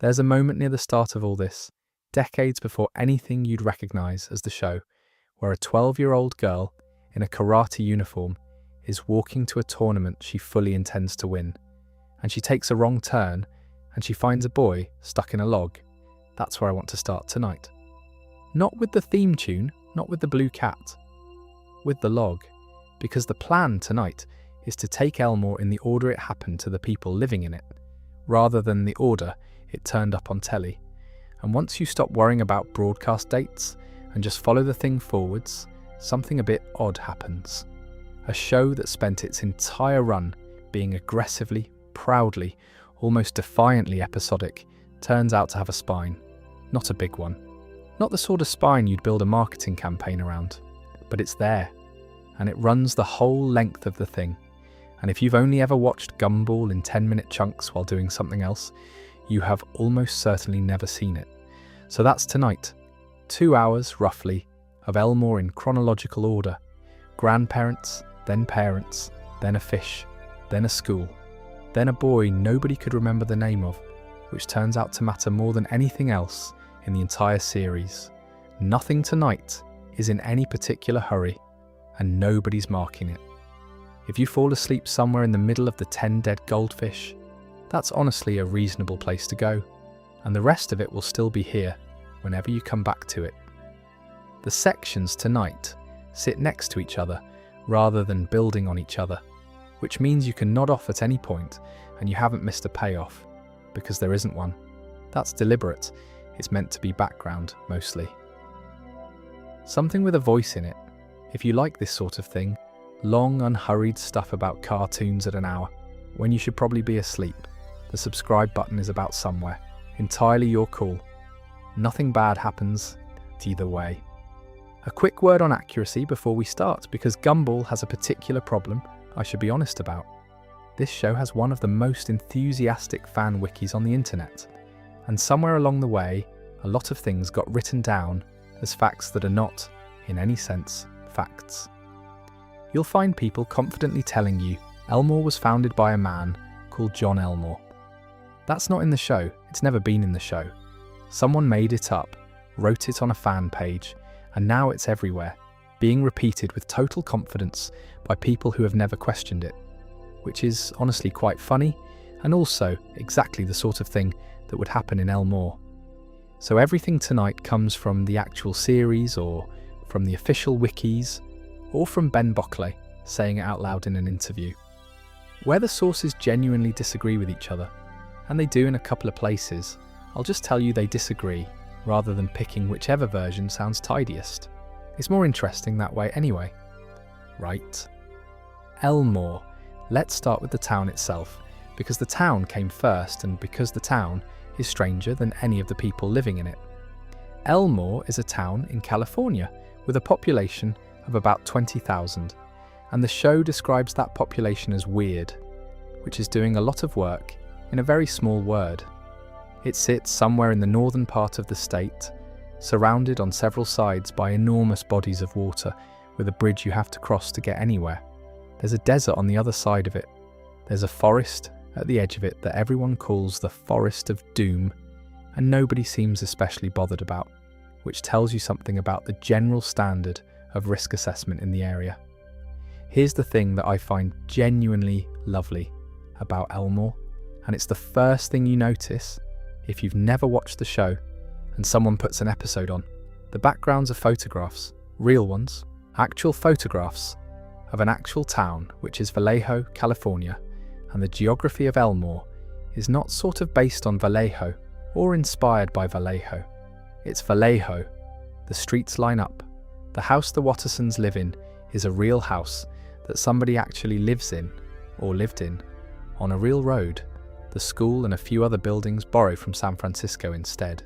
There's a moment near the start of all this, decades before anything you'd recognise as the show, where a 12-year-old girl in a karate uniform is walking to a tournament she fully intends to win, and she takes a wrong turn and she finds a boy stuck in a log. That's where I want to start tonight. Not with the theme tune, not with the blue cat, with the log, because the plan tonight is to take Elmore in the order it happened to the people living in it, rather than the order it turned up on telly. And once you stop worrying about broadcast dates and just follow the thing forwards, something a bit odd happens. A show that spent its entire run being aggressively, proudly, almost defiantly episodic turns out to have a spine. Not a big one. Not the sort of spine you'd build a marketing campaign around. But it's there, and it runs the whole length of the thing. And if you've only ever watched Gumball in 10-minute chunks while doing something else, you have almost certainly never seen it. So that's tonight. 2 hours, roughly, of Elmore in chronological order. Grandparents, then parents, then a fish, then a school, then a boy nobody could remember the name of, which turns out to matter more than anything else in the entire series. Nothing tonight is in any particular hurry, and nobody's marking it. If you fall asleep somewhere in the middle of the 10 dead goldfish, that's honestly a reasonable place to go, and the rest of it will still be here whenever you come back to it. The sections tonight sit next to each other rather than building on each other, which means you can nod off at any point and you haven't missed a payoff, because there isn't one. That's deliberate. It's meant to be background, mostly. Something with a voice in it. If you like this sort of thing, long, unhurried stuff about cartoons at an hour, when you should probably be asleep, the subscribe button is about somewhere. Entirely your call. Nothing bad happens either way. A quick word on accuracy before we start, because Gumball has a particular problem I should be honest about. This show has one of the most enthusiastic fan wikis on the internet, and somewhere along the way, a lot of things got written down as facts that are not, in any sense, facts. You'll find people confidently telling you Elmore was founded by a man called John Elmore. That's not in the show. It's never been in the show. Someone made it up, wrote it on a fan page, and now it's everywhere, being repeated with total confidence by people who have never questioned it, which is honestly quite funny, and also exactly the sort of thing that would happen in Elmore. So everything tonight comes from the actual series, or from the official wikis, or from Ben Bockley saying it out loud in an interview. Where the sources genuinely disagree with each other, and they do in a couple of places, I'll just tell you they disagree, rather than picking whichever version sounds tidiest. It's more interesting that way anyway. Right. Elmore. Let's start with the town itself, because the town came first and because the town is stranger than any of the people living in it. Elmore is a town in California with a population of about 20,000, and the show describes that population as weird, which is doing a lot of work in a very small word. It sits somewhere in the northern part of the state, surrounded on several sides by enormous bodies of water with a bridge you have to cross to get anywhere. There's a desert on the other side of it. There's a forest at the edge of it that everyone calls the Forest of Doom, and nobody seems especially bothered about, which tells you something about the general standard of risk assessment in the area. Here's the thing that I find genuinely lovely about Elmore, and it's the first thing you notice if you've never watched the show and someone puts an episode on. The backgrounds are photographs, real ones, actual photographs of an actual town, which is Vallejo, California, and the geography of Elmore is not sort of based on Vallejo or inspired by Vallejo. It's Vallejo. The streets line up. The house the Wattersons live in is a real house that somebody actually lives in, or lived in, on a real road. The school and a few other buildings borrow from San Francisco instead.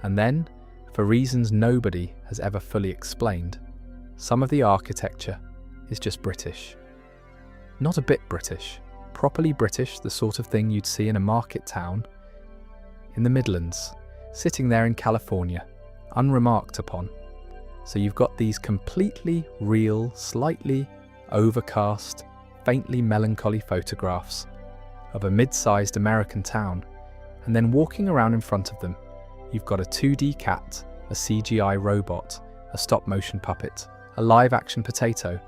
And then, for reasons nobody has ever fully explained, some of the architecture is just British. Not a bit British, properly British, the sort of thing you'd see in a market town in the Midlands, sitting there in California, unremarked upon. So you've got these completely real, slightly overcast, faintly melancholy photographs of a mid-sized American town, And then walking around in front of them, you've got a 2D cat, a CGI robot, a stop-motion puppet, a live-action potato,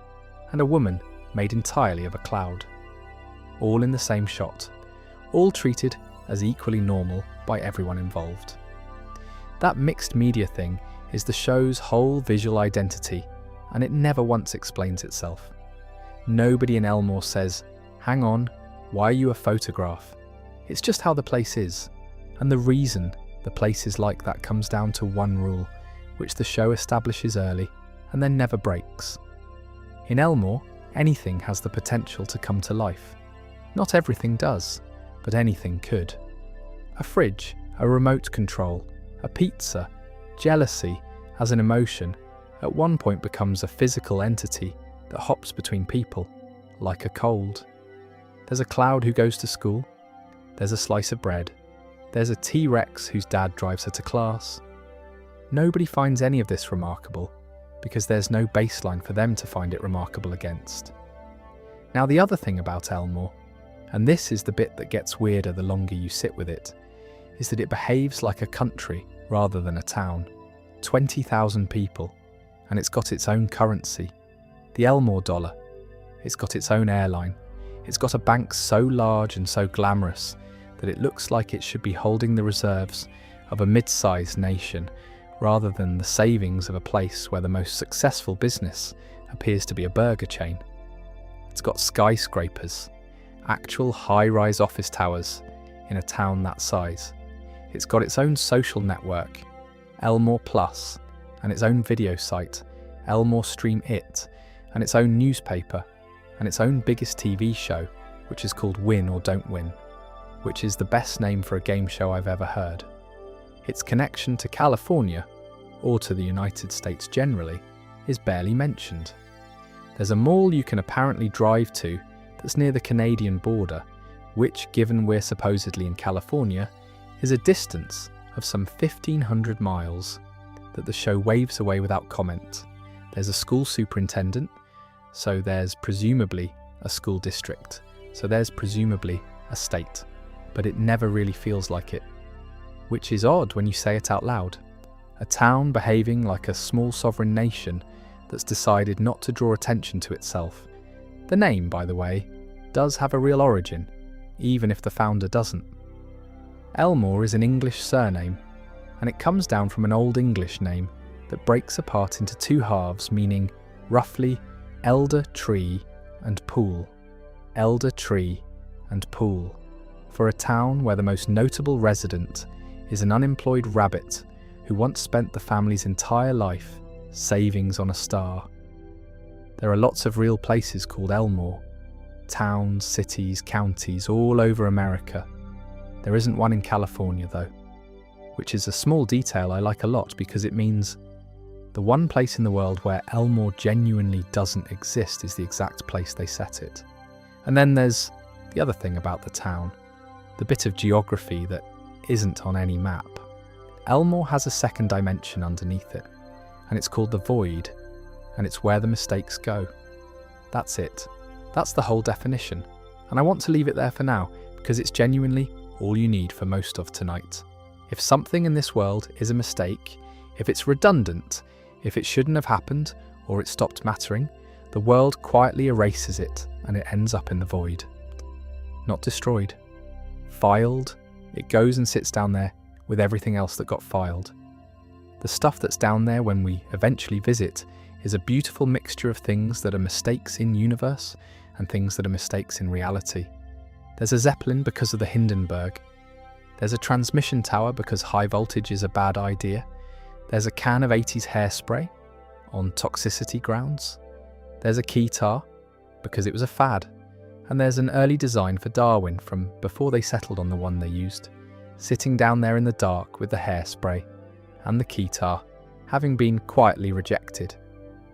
and a woman made entirely of a cloud. All in the same shot, all treated as equally normal by everyone involved. That mixed media thing is the show's whole visual identity, and it never once explains itself. Nobody in Elmore says, "Hang on, why are you a photograph?" It's just how the place is, and the reason the place is like that comes down to one rule, which the show establishes early and then never breaks. In Elmore, anything has the potential to come to life. Not everything does, but anything could. A fridge, a remote control, a pizza, jealousy as an emotion, at one point becomes a physical entity that hops between people, like a cold. There's a cloud who goes to school. There's a slice of bread. There's a T-Rex whose dad drives her to class. Nobody finds any of this remarkable because there's no baseline for them to find it remarkable against. Now, the other thing about Elmore, and this is the bit that gets weirder the longer you sit with it, is that it behaves like a country rather than a town. 20,000 people, and it's got its own currency, the Elmore dollar. It's got its own airline. It's got a bank so large and so glamorous that it looks like it should be holding the reserves of a mid-sized nation rather than the savings of a place where the most successful business appears to be a burger chain. It's got skyscrapers, actual high-rise office towers in a town that size. It's got its own social network, Elmore Plus, and its own video site, Elmore Stream It, and its own newspaper, and its own biggest TV show, which is called Win or Don't Win, which is the best name for a game show I've ever heard. Its connection to California, or to the United States generally, is barely mentioned. There's a mall you can apparently drive to that's near the Canadian border, which, given we're supposedly in California, is a distance of some 1,500 miles that the show waves away without comment. There's a school superintendent, so there's presumably a school district, so there's presumably a state, but it never really feels like it, which is odd when you say it out loud. A town behaving like a small sovereign nation that's decided not to draw attention to itself. The name, by the way, does have a real origin, even if the founder doesn't. Elmore is an English surname, and it comes down from an Old English name that breaks apart into two halves, meaning roughly elder tree and pool. Elder tree and pool. For a town where the most notable resident is an unemployed rabbit who once spent the family's entire life savings on a star. There are lots of real places called Elmore. Towns, cities, counties all over America. There isn't one in California though, which is a small detail I like a lot because it means the one place in the world where Elmore genuinely doesn't exist is the exact place they set it. And then there's the other thing about the town, the bit of geography that isn't on any map. Elmore has a second dimension underneath it, and it's called the void, and it's where the mistakes go. That's it. That's the whole definition, and I want to leave it there for now because it's genuinely all you need for most of tonight. If something in this world is a mistake, if it's redundant, if it shouldn't have happened or it stopped mattering, the world quietly erases it and it ends up in the void. Not destroyed. Filed, it goes and sits down there with everything else that got filed. The stuff that's down there when we eventually visit is a beautiful mixture of things that are mistakes in universe and things that are mistakes in reality. There's a Zeppelin because of the Hindenburg. There's a transmission tower because high voltage is a bad idea. There's a can of 80s hairspray on toxicity grounds. There's a keytar because it was a fad. And there's an early design for Darwin from before they settled on the one they used, sitting down there in the dark with the hairspray and the keytar, having been quietly rejected.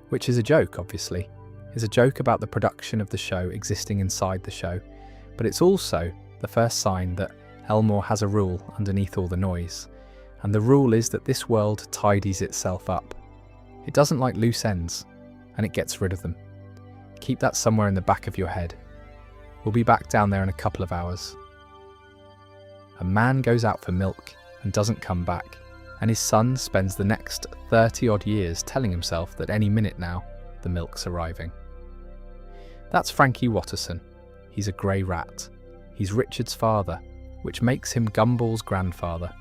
Which is a joke, obviously. Is a joke about the production of the show existing inside the show, but it's also the first sign that Elmore has a rule underneath all the noise, and the rule is that this world tidies itself up. It doesn't like loose ends, and it gets rid of them. Keep that somewhere in the back of your head. We'll be back down there in a couple of hours. a man goes out for milk and doesn't come back, and his son spends the next 30-odd years telling himself that any minute now, the milk's arriving. That's Frankie Watterson. He's a grey rat. He's Richard's father, which makes him Gumball's grandfather,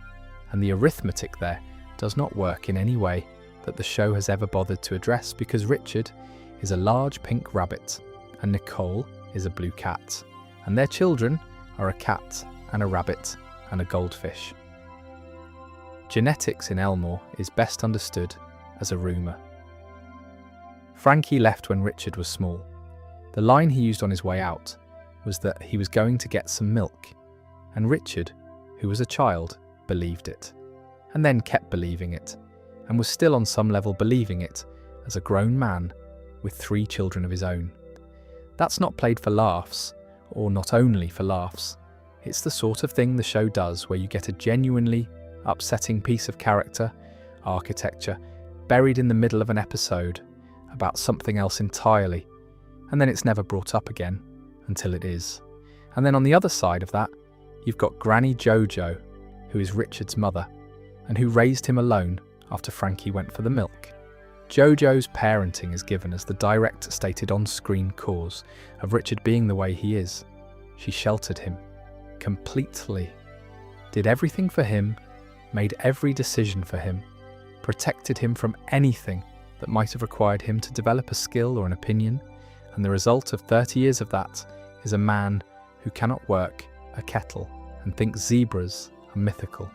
and the arithmetic there does not work in any way that the show has ever bothered to address, because Richard is a large pink rabbit and Nicole is a blue cat, and their children are a cat and a rabbit and a goldfish. Genetics in Elmore is best understood as a rumour. Frankie left when Richard was small. The line he used on his way out was that he was going to get some milk, and Richard, who was a child, believed it, and then kept believing it, and was still on some level believing it as a grown man with 3 children of his own. That's not played for laughs, or not only for laughs. It's the sort of thing the show does where you get a genuinely upsetting piece of character, architecture, buried in the middle of an episode about something else entirely, and then it's never brought up again until it is. And then on the other side of that, you've got Granny Jojo, who is Richard's mother, and who raised him alone after Frankie went for the milk. Jojo's parenting is given as the direct stated on-screen cause of Richard being the way he is. She sheltered him completely, did everything for him, made every decision for him, protected him from anything that might have required him to develop a skill or an opinion, and the result of 30 years of that is a man who cannot work a kettle and thinks zebras are mythical.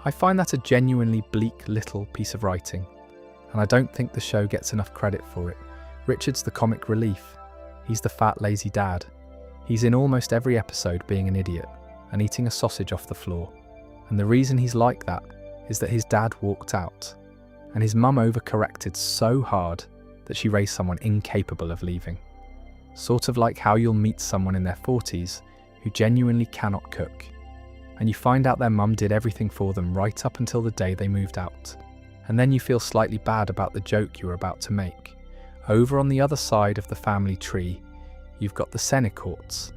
I find that a genuinely bleak little piece of writing, and I don't think the show gets enough credit for it. Richard's the comic relief. He's the fat, lazy dad. He's in almost every episode being an idiot and eating a sausage off the floor. And the reason he's like that is that his dad walked out, and his mum overcorrected so hard that she raised someone incapable of leaving. Sort of like how you'll meet someone in their 40s who genuinely cannot cook, and you find out their mum did everything for them right up until the day they moved out, and then you feel slightly bad about the joke you were about to make. Over on the other side of the family tree, you've got the Senecourts,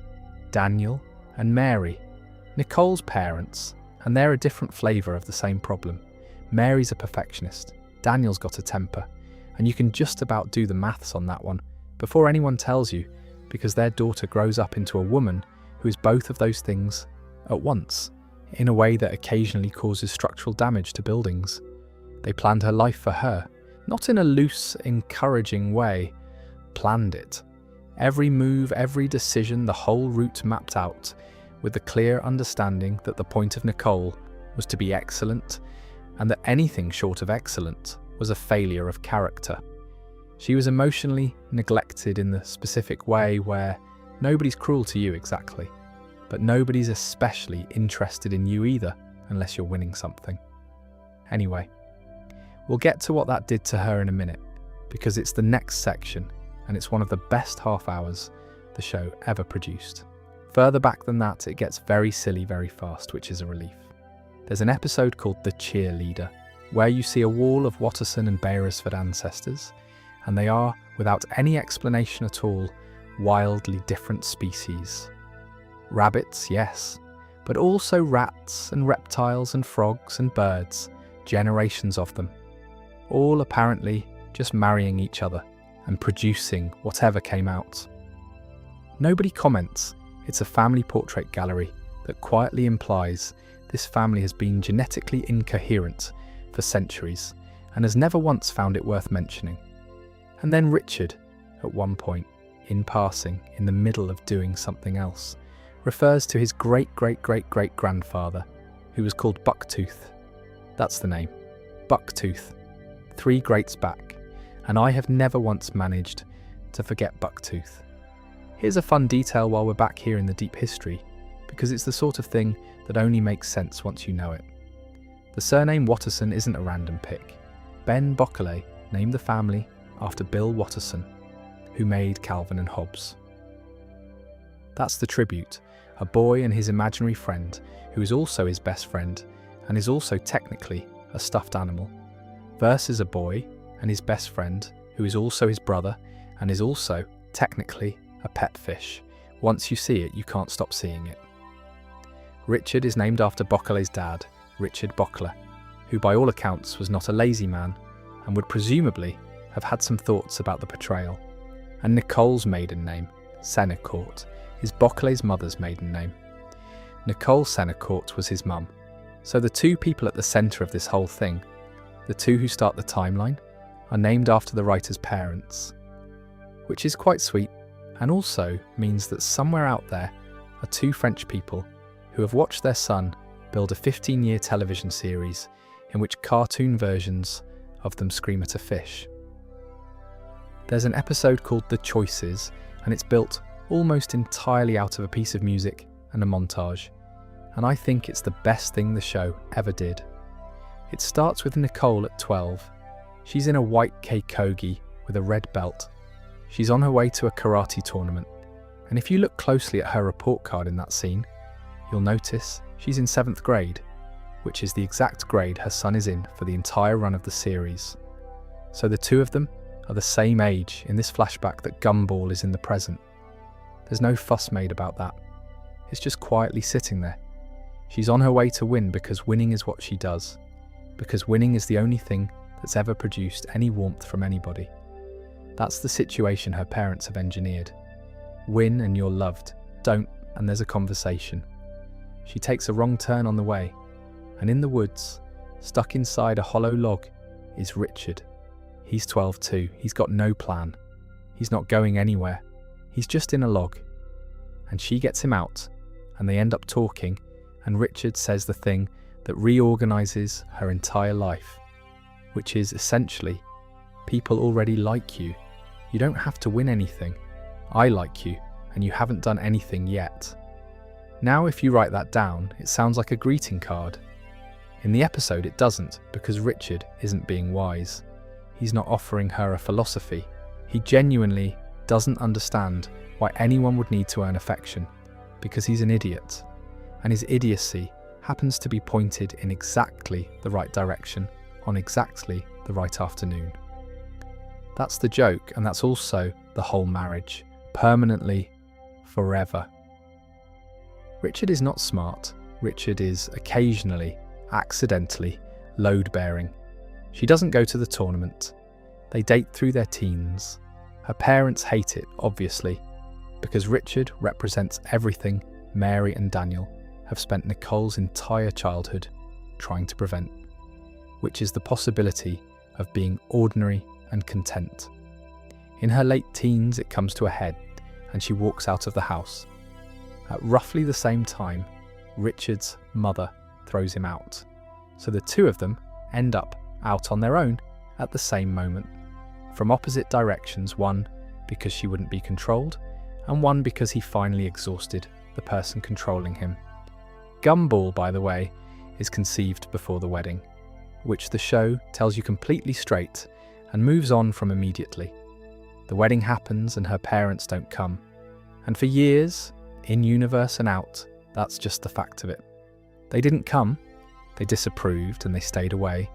Daniel and Mary, Nicole's parents, and they're a different flavour of the same problem. Mary's a perfectionist, Daniel's got a temper, and you can just about do the maths on that one before anyone tells you, because their daughter grows up into a woman who is both of those things at once, in a way that occasionally causes structural damage to buildings. They planned her life for her, not in a loose, encouraging way, planned it. Every move, every decision, the whole route mapped out, with the clear understanding that the point of Nicole was to be excellent, and that anything short of excellent was a failure of character. She was emotionally neglected in the specific way where nobody's cruel to you exactly, but nobody's especially interested in you either, unless you're winning something. Anyway, we'll get to what that did to her in a minute, because it's the next section, and it's one of the best half hours the show ever produced. Further back than that, it gets very silly very fast, which is a relief. There's an episode called The Cheerleader, where you see a wall of Watterson and Beresford ancestors, and they are, without any explanation at all, wildly different species. Rabbits, yes, but also rats and reptiles and frogs and birds, generations of them, all apparently just marrying each other and producing whatever came out. Nobody comments. It's a family portrait gallery that quietly implies this family has been genetically incoherent for centuries and has never once found it worth mentioning. And then Richard, at one point, in passing, in the middle of doing something else, refers to his great-great-great-great-grandfather, who was called Bucktooth. That's the name, Bucktooth, 3 greats back, and I have never once managed to forget Bucktooth. Here's a fun detail while we're back here in the deep history, because it's the sort of thing that only makes sense once you know it. The surname Watterson isn't a random pick. Ben Bockeley named the family after Bill Watterson, who made Calvin and Hobbes. That's the tribute, a boy and his imaginary friend, who is also his best friend, and is also technically a stuffed animal, versus a boy and his best friend, who is also his brother, and is also, technically, a pet fish. Once you see it, you can't stop seeing it. Richard is named after Bokele's dad, Richard Bokele, who by all accounts was not a lazy man and would presumably have had some thoughts about the portrayal. And Nicole's maiden name, Senecourt, is Bokele's mother's maiden name. Nicole Senecourt was his mum. So the two people at the centre of this whole thing, the two who start the timeline, are named after the writer's parents, which is quite sweet and also means that somewhere out there are two French people who have watched their son build a 15-year television series in which cartoon versions of them scream at a fish. There's an episode called The Choices, and it's built almost entirely out of a piece of music and a montage, and I think it's the best thing the show ever did. It starts with Nicole at 12. She's in a white keikogi with a red belt. She's on her way to a karate tournament, and if you look closely at her report card in that scene, you'll notice she's in 7th grade, which is the exact grade her son is in for the entire run of the series. So the two of them are the same age in this flashback that Gumball is in the present. There's no fuss made about that. It's just quietly sitting there. She's on her way to win because winning is what she does. Because winning is the only thing that's ever produced any warmth from anybody. That's the situation her parents have engineered. Win and you're loved. Don't and there's a conversation. She takes a wrong turn on the way, and in the woods, stuck inside a hollow log, is Richard. He's 12 too. He's got no plan. He's not going anywhere. He's just in a log. And she gets him out, and they end up talking, and Richard says the thing that reorganises her entire life, which is essentially, people already like you. You don't have to win anything. I like you, and you haven't done anything yet. Now if you write that down, it sounds like a greeting card. In the episode it doesn't, because Richard isn't being wise. He's not offering her a philosophy. He genuinely doesn't understand why anyone would need to earn affection, because he's an idiot. And his idiocy happens to be pointed in exactly the right direction, on exactly the right afternoon. That's the joke, and that's also the whole marriage. Permanently, forever. Richard is not smart. Richard is occasionally, accidentally, load-bearing. She doesn't go to the tournament. They date through their teens. Her parents hate it, obviously, because Richard represents everything Mary and Daniel have spent Nicole's entire childhood trying to prevent, which is the possibility of being ordinary and content. In her late teens, it comes to a head, and she walks out of the house. At roughly the same time, Richard's mother throws him out. So the two of them end up out on their own at the same moment, from opposite directions, one because she wouldn't be controlled, and one because he finally exhausted the person controlling him. Gumball, by the way, is conceived before the wedding, which the show tells you completely straight and moves on from immediately. The wedding happens and her parents don't come. And for years, in universe and out, that's just the fact of it. They didn't come, they disapproved and they stayed away,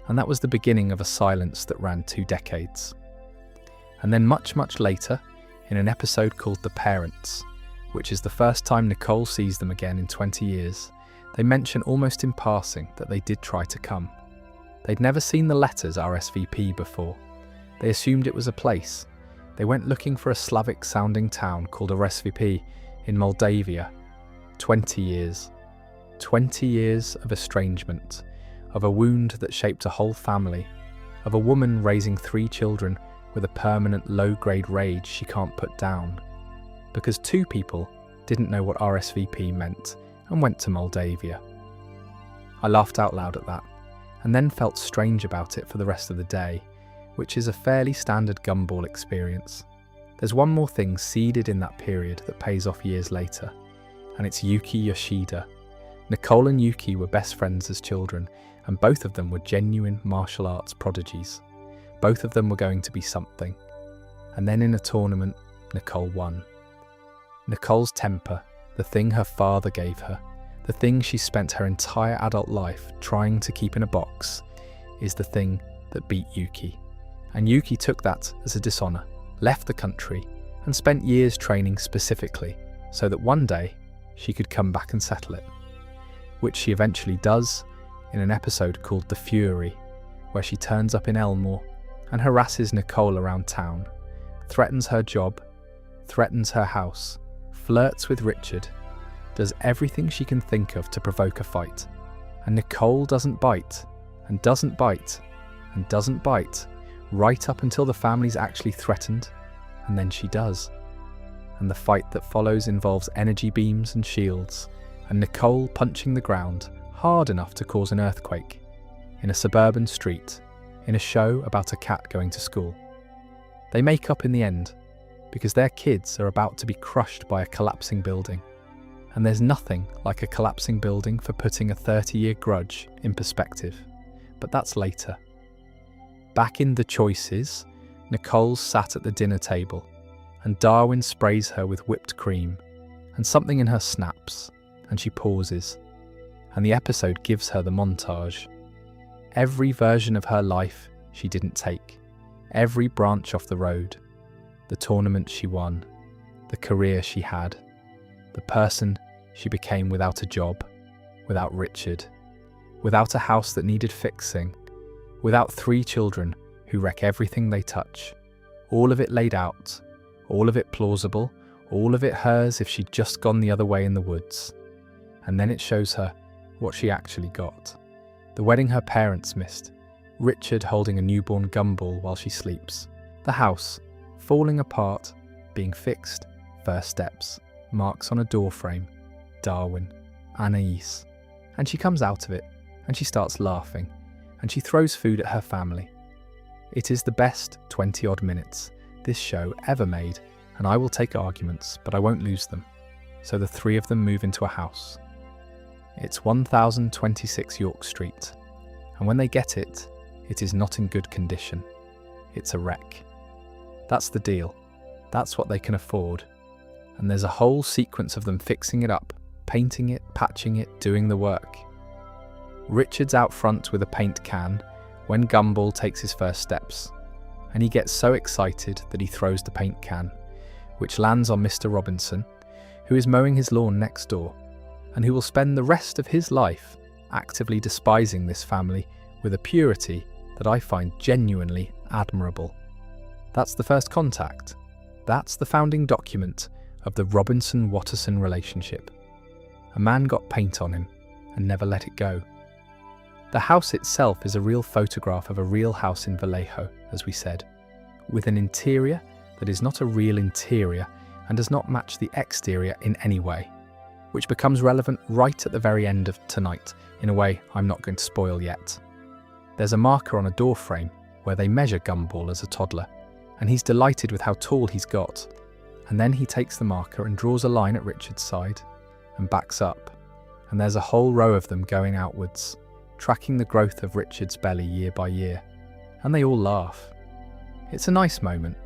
and that was the beginning of a silence that ran 2 decades. And then much, much later, in an episode called The Parents, which is the first time Nicole sees them again in 20 years, they mention almost in passing that they did try to come. They'd never seen the letters RSVP before. They assumed it was a place. They went looking for a Slavic-sounding town called RSVP in Moldavia. 20 years. 20 years of estrangement, of a wound that shaped a whole family, of a woman raising 3 children with a permanent low-grade rage she can't put down. Because 2 people didn't know what RSVP meant and went to Moldavia. I laughed out loud at that, and then felt strange about it for the rest of the day, which is a fairly standard Gumball experience. There's one more thing seeded in that period that pays off years later, and it's Yuki Yoshida. Nicole and Yuki were best friends as children, and both of them were genuine martial arts prodigies. Both of them were going to be something. And then in a tournament, Nicole won. Nicole's temper, the thing her father gave her, the thing she spent her entire adult life trying to keep in a box, is the thing that beat Yuki. And Yuki took that as a dishonour, left the country, and spent years training specifically so that one day she could come back and settle it. which she eventually does in an episode called The Fury, where she turns up in Elmore and harasses Nicole around town, threatens her job, threatens her house, flirts with Richard, does everything she can think of to provoke a fight. And Nicole doesn't bite, and doesn't bite, and doesn't bite, right up until the family's actually threatened, and then she does. And the fight that follows involves energy beams and shields, and Nicole punching the ground hard enough to cause an earthquake, in a suburban street, in a show about a cat going to school. They make up in the end, because their kids are about to be crushed by a collapsing building. And there's nothing like a collapsing building for putting a 30-year grudge in perspective. But that's later. Back in The Choices, Nicole's sat at the dinner table, and Darwin sprays her with whipped cream, and something in her snaps, and she pauses. And the episode gives her the montage. Every version of her life she didn't take. Every branch off the road. The tournament she won. The career she had. The person she became without a job, without Richard, without a house that needed fixing, without 3 children who wreck everything they touch. All of it laid out, all of it plausible, all of it hers if she'd just gone the other way in the woods. And then it shows her what she actually got. The wedding her parents missed, Richard holding a newborn Gumball while she sleeps, the house falling apart, being fixed, first steps, marks on a doorframe, Darwin, Anais. And she comes out of it, and she starts laughing, and she throws food at her family. It is the best 20-odd minutes this show ever made, and I will take arguments, but I won't lose them. So the 3 of them move into a house. It's 1026 York Street, and when they get it, it is not in good condition. It's a wreck. That's the deal. That's what they can afford. And there's a whole sequence of them fixing it up, painting it, patching it, doing the work. Richard's out front with a paint can when Gumball takes his first steps, and he gets so excited that he throws the paint can, which lands on Mr. Robinson, who is mowing his lawn next door, and who will spend the rest of his life actively despising this family with a purity that I find genuinely admirable. That's the first contact. That's the founding document of the Robinson-Watterson relationship. A man got paint on him and never let it go. The house itself is a real photograph of a real house in Vallejo, as we said, with an interior that is not a real interior and does not match the exterior in any way, which becomes relevant right at the very end of tonight in a way I'm not going to spoil yet. There's a marker on a door frame where they measure Gumball as a toddler, and he's delighted with how tall he's got. And then he takes the marker and draws a line at Richard's side and backs up, and there's a whole row of them going outwards, tracking the growth of Richard's belly year by year, and they all laugh. It's a nice moment.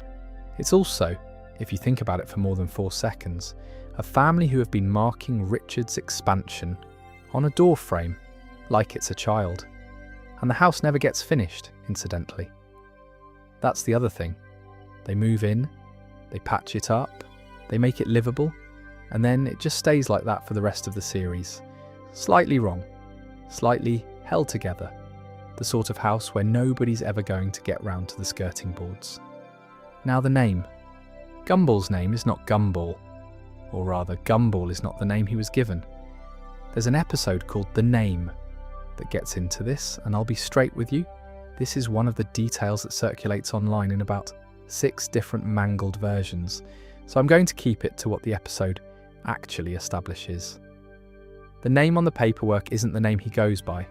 It's also, if you think about it for more than 4 seconds, a family who have been marking Richard's expansion on a door frame like it's a child. And the house never gets finished, incidentally. That's the other thing. They move in, they patch it up, they make it livable, and then it just stays like that for the rest of the series. Slightly wrong, slightly held together. The sort of house where nobody's ever going to get round to the skirting boards. Now the name. Gumball's name is not Gumball. Or rather, Gumball is not the name he was given. There's an episode called The Name that gets into this, and I'll be straight with you. This is one of the details that circulates online in about 6 different mangled versions, so I'm going to keep it to what the episode actually establishes. The name on the paperwork isn't the name he goes by,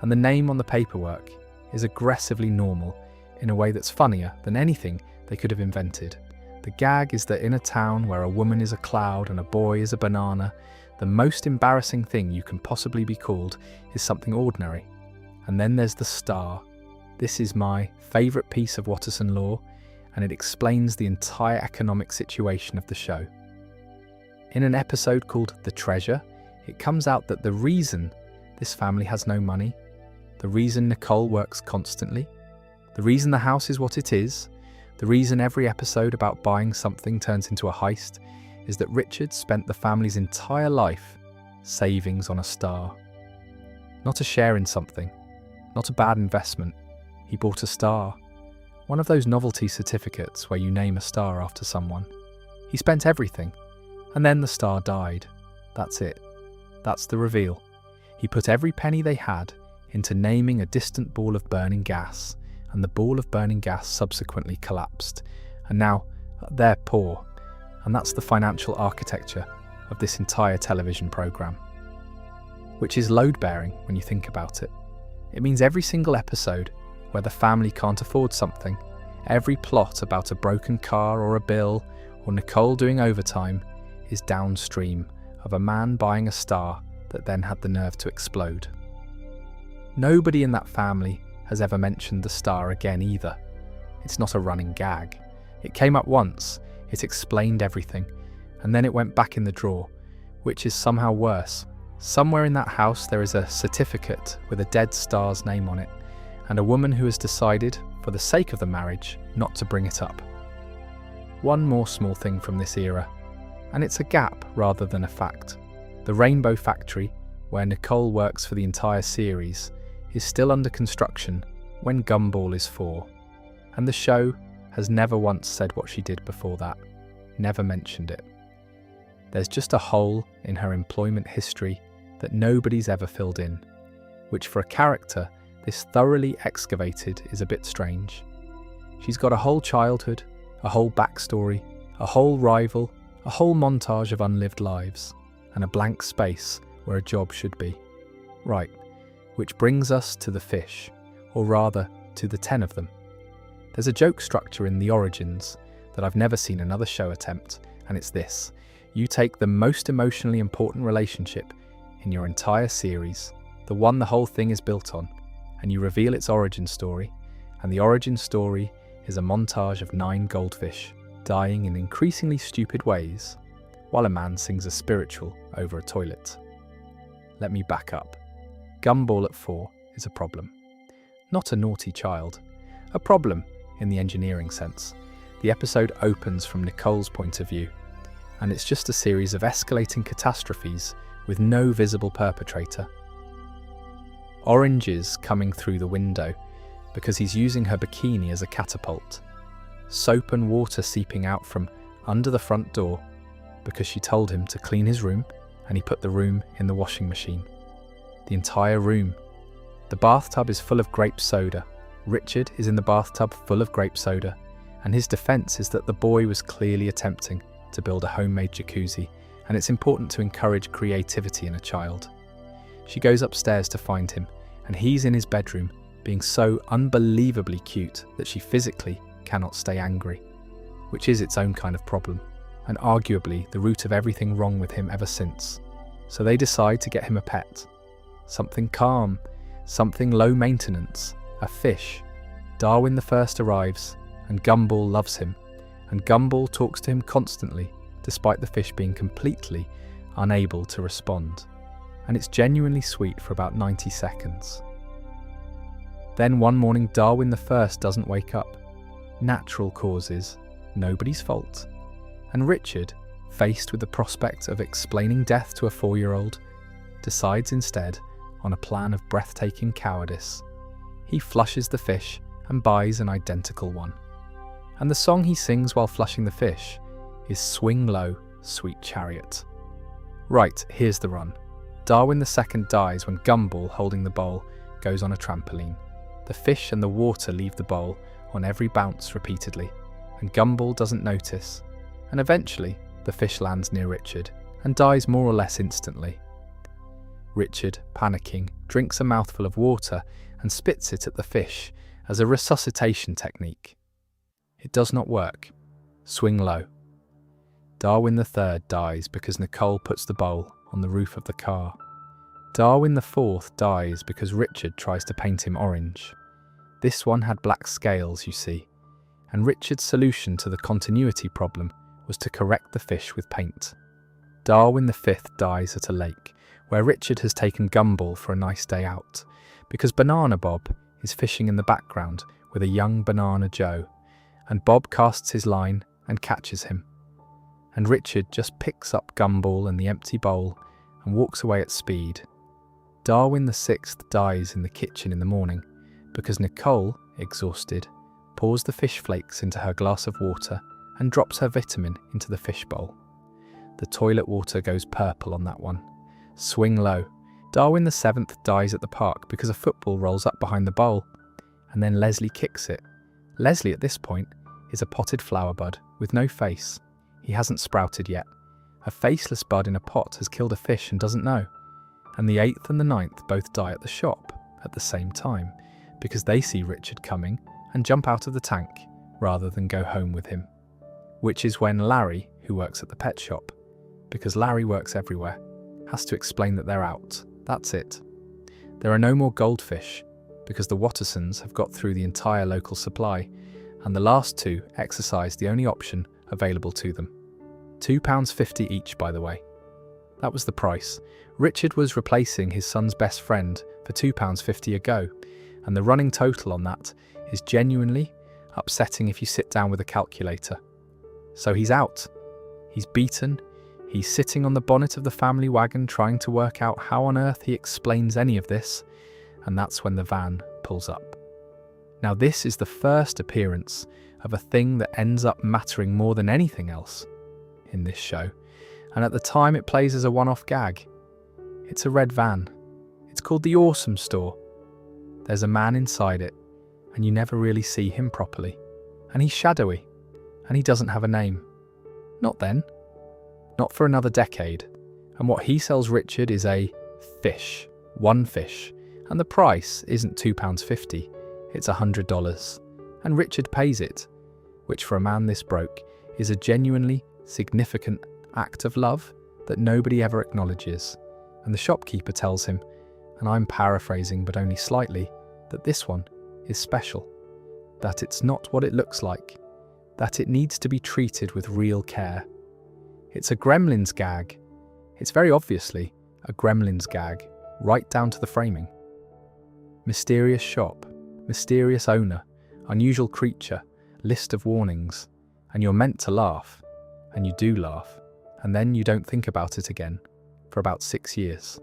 and the name on the paperwork is aggressively normal in a way that's funnier than anything they could have invented. The gag is that in a town where a woman is a cloud and a boy is a banana, the most embarrassing thing you can possibly be called is something ordinary. And then there's the star. This is my favourite piece of Watterson lore, and it explains the entire economic situation of the show. In an episode called The Treasure, it comes out that the reason this family has no money, the reason Nicole works constantly, the reason the house is what it is, the reason every episode about buying something turns into a heist, is that Richard spent the family's entire life savings on a star. Not a share in something, not a bad investment. He bought a star. One of those novelty certificates where you name a star after someone. He spent everything, and then the star died. That's it. That's the reveal. He put every penny they had into naming a distant ball of burning gas, and the ball of burning gas subsequently collapsed. And now, they're poor. And that's the financial architecture of this entire television programme. Which is load-bearing when you think about it. It means every single episode where the family can't afford something, every plot about a broken car or a bill, or Nicole doing overtime, is downstream of a man buying a star that then had the nerve to explode. Nobody in that family has ever mentioned the star again either. It's not a running gag. It came up once, it explained everything, and then it went back in the drawer, which is somehow worse. Somewhere in that house there is a certificate with a dead star's name on it, and a woman who has decided, for the sake of the marriage, not to bring it up. One more small thing from this era, and it's a gap rather than a fact. The Rainbow Factory, where Nicole works for the entire series, is still under construction when Gumball is 4, and the show has never once said what she did before that, never mentioned it. There's just a hole in her employment history that nobody's ever filled in, which for a character this thoroughly excavated is a bit strange. She's got a whole childhood, a whole backstory, a whole rival, a whole montage of unlived lives, and a blank space where a job should be. Right, which brings us to the fish, or rather, to the 10 of them. There's a joke structure in the origins that I've never seen another show attempt, and it's this. You take the most emotionally important relationship in your entire series, the one the whole thing is built on, and you reveal its origin story, and the origin story is a montage of 9 goldfish dying in increasingly stupid ways, while a man sings a spiritual over a toilet. Let me back up. Gumball at 4 is a problem. Not a naughty child. A problem in the engineering sense. The episode opens from Nicole's point of view, and it's just a series of escalating catastrophes with no visible perpetrator. Oranges coming through the window because he's using her bikini as a catapult. Soap and water seeping out from under the front door because she told him to clean his room and he put the room in the washing machine. The entire room. The bathtub is full of grape soda. Richard is in the bathtub full of grape soda, and his defence is that the boy was clearly attempting to build a homemade jacuzzi, and it's important to encourage creativity in a child. She goes upstairs to find him, and he's in his bedroom, being so unbelievably cute that she physically cannot stay angry, which is its own kind of problem, and arguably the root of everything wrong with him ever since. So they decide to get him a pet. Something calm, something low maintenance, a fish. Darwin the First arrives, and Gumball loves him, and Gumball talks to him constantly, despite the fish being completely unable to respond. And it's genuinely sweet for about 90 seconds. Then one morning Darwin the First doesn't wake up. Natural causes, nobody's fault. And Richard, faced with the prospect of explaining death to a 4-year-old, decides instead on a plan of breathtaking cowardice. He flushes the fish and buys an identical one. And the song he sings while flushing the fish is Swing Low, Sweet Chariot. Right, here's the run. Darwin II dies when Gumball, holding the bowl, goes on a trampoline. The fish and the water leave the bowl on every bounce repeatedly, and Gumball doesn't notice, and eventually the fish lands near Richard and dies more or less instantly. Richard, panicking, drinks a mouthful of water and spits it at the fish as a resuscitation technique. It does not work. Swing low. Darwin III dies because Nicole puts the bowl on the roof of the car. Darwin IV dies because Richard tries to paint him orange. This one had black scales, you see, and Richard's solution to the continuity problem was to correct the fish with paint. Darwin V dies at a lake, where Richard has taken Gumball for a nice day out, because Banana Bob is fishing in the background with a young Banana Joe, and Bob casts his line and catches him. And Richard just picks up Gumball and the empty bowl and walks away at speed. Darwin the sixth dies in the kitchen in the morning because Nicole, exhausted, pours the fish flakes into her glass of water and drops her vitamin into the fish bowl. The toilet water goes purple on that one. Swing low. Darwin the seventh dies at the park because a football rolls up behind the bowl, and then Leslie kicks it. Leslie at this point is a potted flower bud with no face. He hasn't sprouted yet. A faceless bud in a pot has killed a fish and doesn't know. And the eighth and the ninth both die at the shop at the same time because they see Richard coming and jump out of the tank rather than go home with him. Which is when Larry, who works at the pet shop, because Larry works everywhere, has to explain that they're out. That's it. There are no more goldfish because the Wattersons have got through the entire local supply, and the last two exercise the only option available to them. £2.50 each, by the way. That was the price. Richard was replacing his son's best friend for £2.50 a go, and the running total on that is genuinely upsetting if you sit down with a calculator. So he's out. He's beaten. He's sitting on the bonnet of the family wagon trying to work out how on earth he explains any of this, and that's when the van pulls up. Now this is the first appearance of a thing that ends up mattering more than anything else in this show, and at the time it plays as a one-off gag. It's a red van. It's called the Awesome Store. There's a man inside it, and you never really see him properly, and he's shadowy, and he doesn't have a name. Not then. Not for another decade. And what he sells Richard is a fish. One fish. And the price isn't £2.50, it's $100. And Richard pays it, which for a man this broke is a genuinely significant act of love that nobody ever acknowledges. And the shopkeeper tells him, and I'm paraphrasing but only slightly, that this one is special. That it's not what it looks like. That it needs to be treated with real care. It's a Gremlins gag. It's very obviously a Gremlins gag, right down to the framing. Mysterious shop, mysterious owner, unusual creature, list of warnings, and you're meant to laugh, and you do laugh, and then you don't think about it again for about 6 years.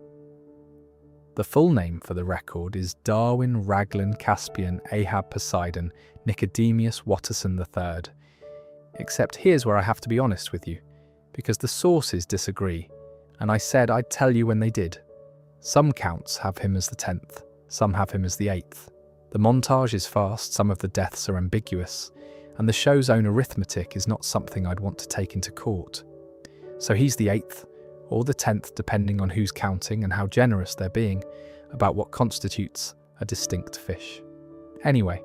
The full name for the record is Darwin Raglan Caspian Ahab Poseidon Nicodemus Watterson III. Except here's where I have to be honest with you, because the sources disagree, and I said I'd tell you when they did. Some counts have him as the 10th, some have him as the 8th. The montage is fast, some of the deaths are ambiguous, and the show's own arithmetic is not something I'd want to take into court. So he's the 8th, or the 10th depending on who's counting and how generous they're being about what constitutes a distinct fish. Anyway,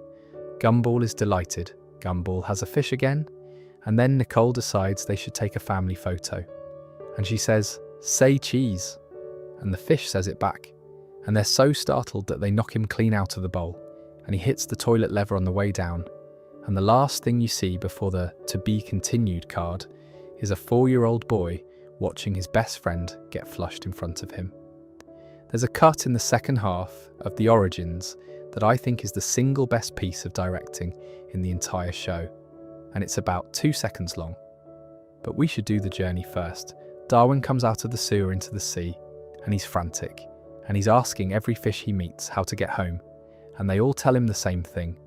Gumball is delighted. Gumball has a fish again, and then Nicole decides they should take a family photo. And she says, "Say cheese." And the fish says it back. And they're so startled that they knock him clean out of the bowl, and he hits the toilet lever on the way down. And the last thing you see before the "to be continued" card is a 4-year-old boy watching his best friend get flushed in front of him. There's a cut in the second half of The Origins that I think is the single best piece of directing in the entire show, and it's about 2 seconds long. But we should do the journey first. Darwin comes out of the sewer into the sea, and he's frantic, and he's asking every fish he meets how to get home, and they all tell him the same thing,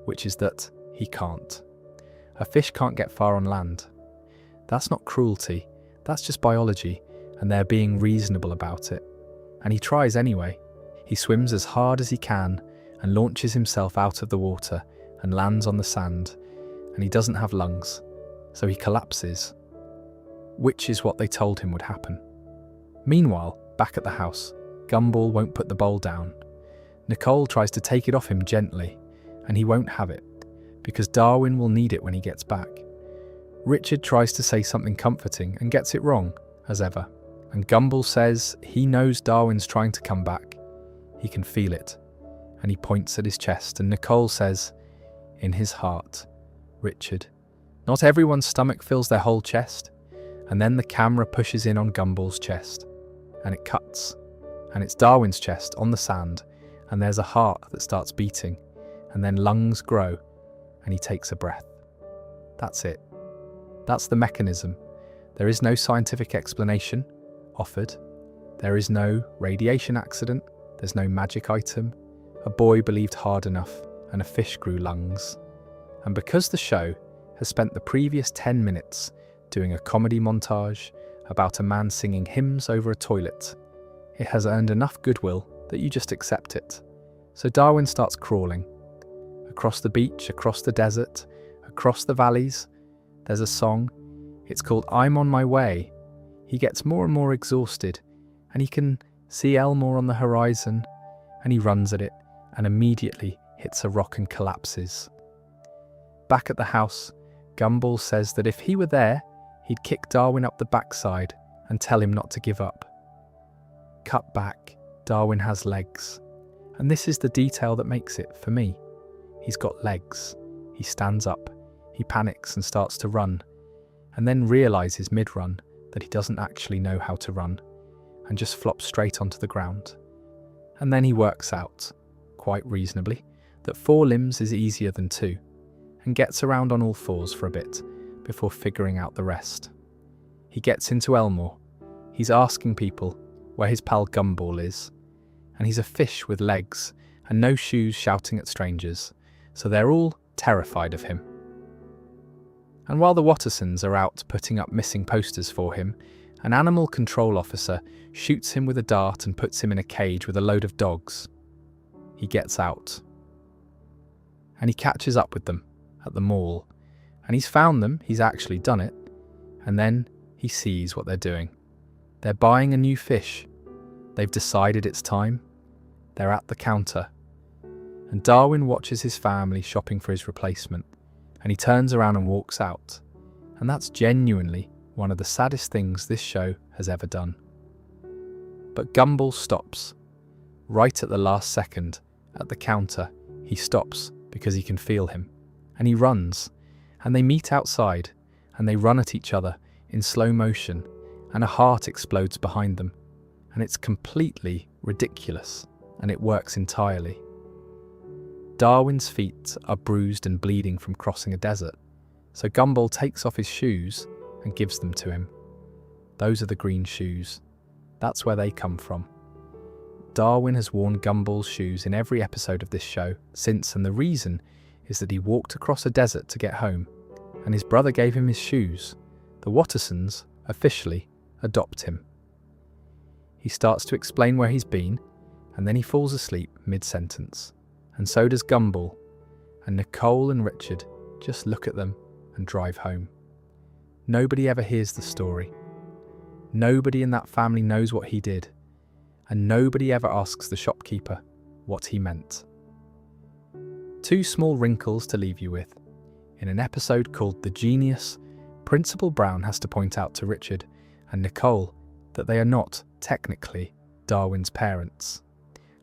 which is that he can't. A fish can't get far on land. That's not cruelty, that's just biology, and they're being reasonable about it. And he tries anyway. He swims as hard as he can and launches himself out of the water and lands on the sand, and he doesn't have lungs, so he collapses, which is what they told him would happen. Meanwhile, back at the house, Gumball won't put the bowl down. Nicole tries to take it off him gently, and he won't have it, because Darwin will need it when he gets back. Richard tries to say something comforting and gets it wrong, as ever, and Gumball says he knows Darwin's trying to come back. He can feel it, and he points at his chest, and Nicole says, in his heart, Richard, not everyone's stomach fills their whole chest. And then the camera pushes in on Gumball's chest, and it cuts, and it's Darwin's chest on the sand, and there's a heart that starts beating, and then lungs grow, and he takes a breath. That's it. That's the mechanism. There is no scientific explanation offered. There is no radiation accident there's no magic item, a boy believed hard enough, and a fish grew lungs. And because the show has spent the previous 10 minutes doing a comedy montage about a man singing hymns over a toilet, it has earned enough goodwill that you just accept it. So Darwin starts crawling. Across the beach, across the desert, across the valleys, there's a song. It's called I'm on My Way. He gets more and more exhausted, and he can see Elmore on the horizon, and he runs at it and immediately hits a rock and collapses. Back at the house, Gumball says that if he were there, he'd kick Darwin up the backside and tell him not to give up. Cut back, Darwin has legs. And this is the detail that makes it for me. He's got legs. He stands up. He panics and starts to run, and then realises mid-run that he doesn't actually know how to run, and just flops straight onto the ground. And then he works out, quite reasonably, that 4 limbs is easier than 2, and gets around on all fours for a bit before figuring out the rest. He gets into Elmore. He's asking people where his pal Gumball is, and he's a fish with legs and no shoes shouting at strangers, so they're all terrified of him. And while the Wattersons are out putting up missing posters for him, an animal control officer shoots him with a dart and puts him in a cage with a load of dogs. He gets out. And he catches up with them at the mall. And he's found them, he's actually done it. And then he sees what they're doing. They're buying a new fish. They've decided it's time. They're at the counter. And Darwin watches his family shopping for his replacement. And he turns around and walks out. And that's genuinely one of the saddest things this show has ever done. But Gumball stops. Right at the last second, at the counter, he stops because he can feel him. And he runs. And they meet outside. And they run at each other in slow motion. And a heart explodes behind them. And it's completely ridiculous. And it works entirely. Darwin's feet are bruised and bleeding from crossing a desert, so Gumball takes off his shoes and gives them to him. Those are the green shoes. That's where they come from. Darwin has worn Gumball's shoes in every episode of this show since, and the reason is that he walked across a desert to get home, and his brother gave him his shoes. The Wattersons officially adopt him. He starts to explain where he's been, and then he falls asleep mid-sentence. And so does Gumball, and Nicole and Richard just look at them and drive home. Nobody ever hears the story. Nobody in that family knows what he did, and nobody ever asks the shopkeeper what he meant. 2 small wrinkles to leave you with. In an episode called The Genius, Principal Brown has to point out to Richard and Nicole that they are not technically Darwin's parents,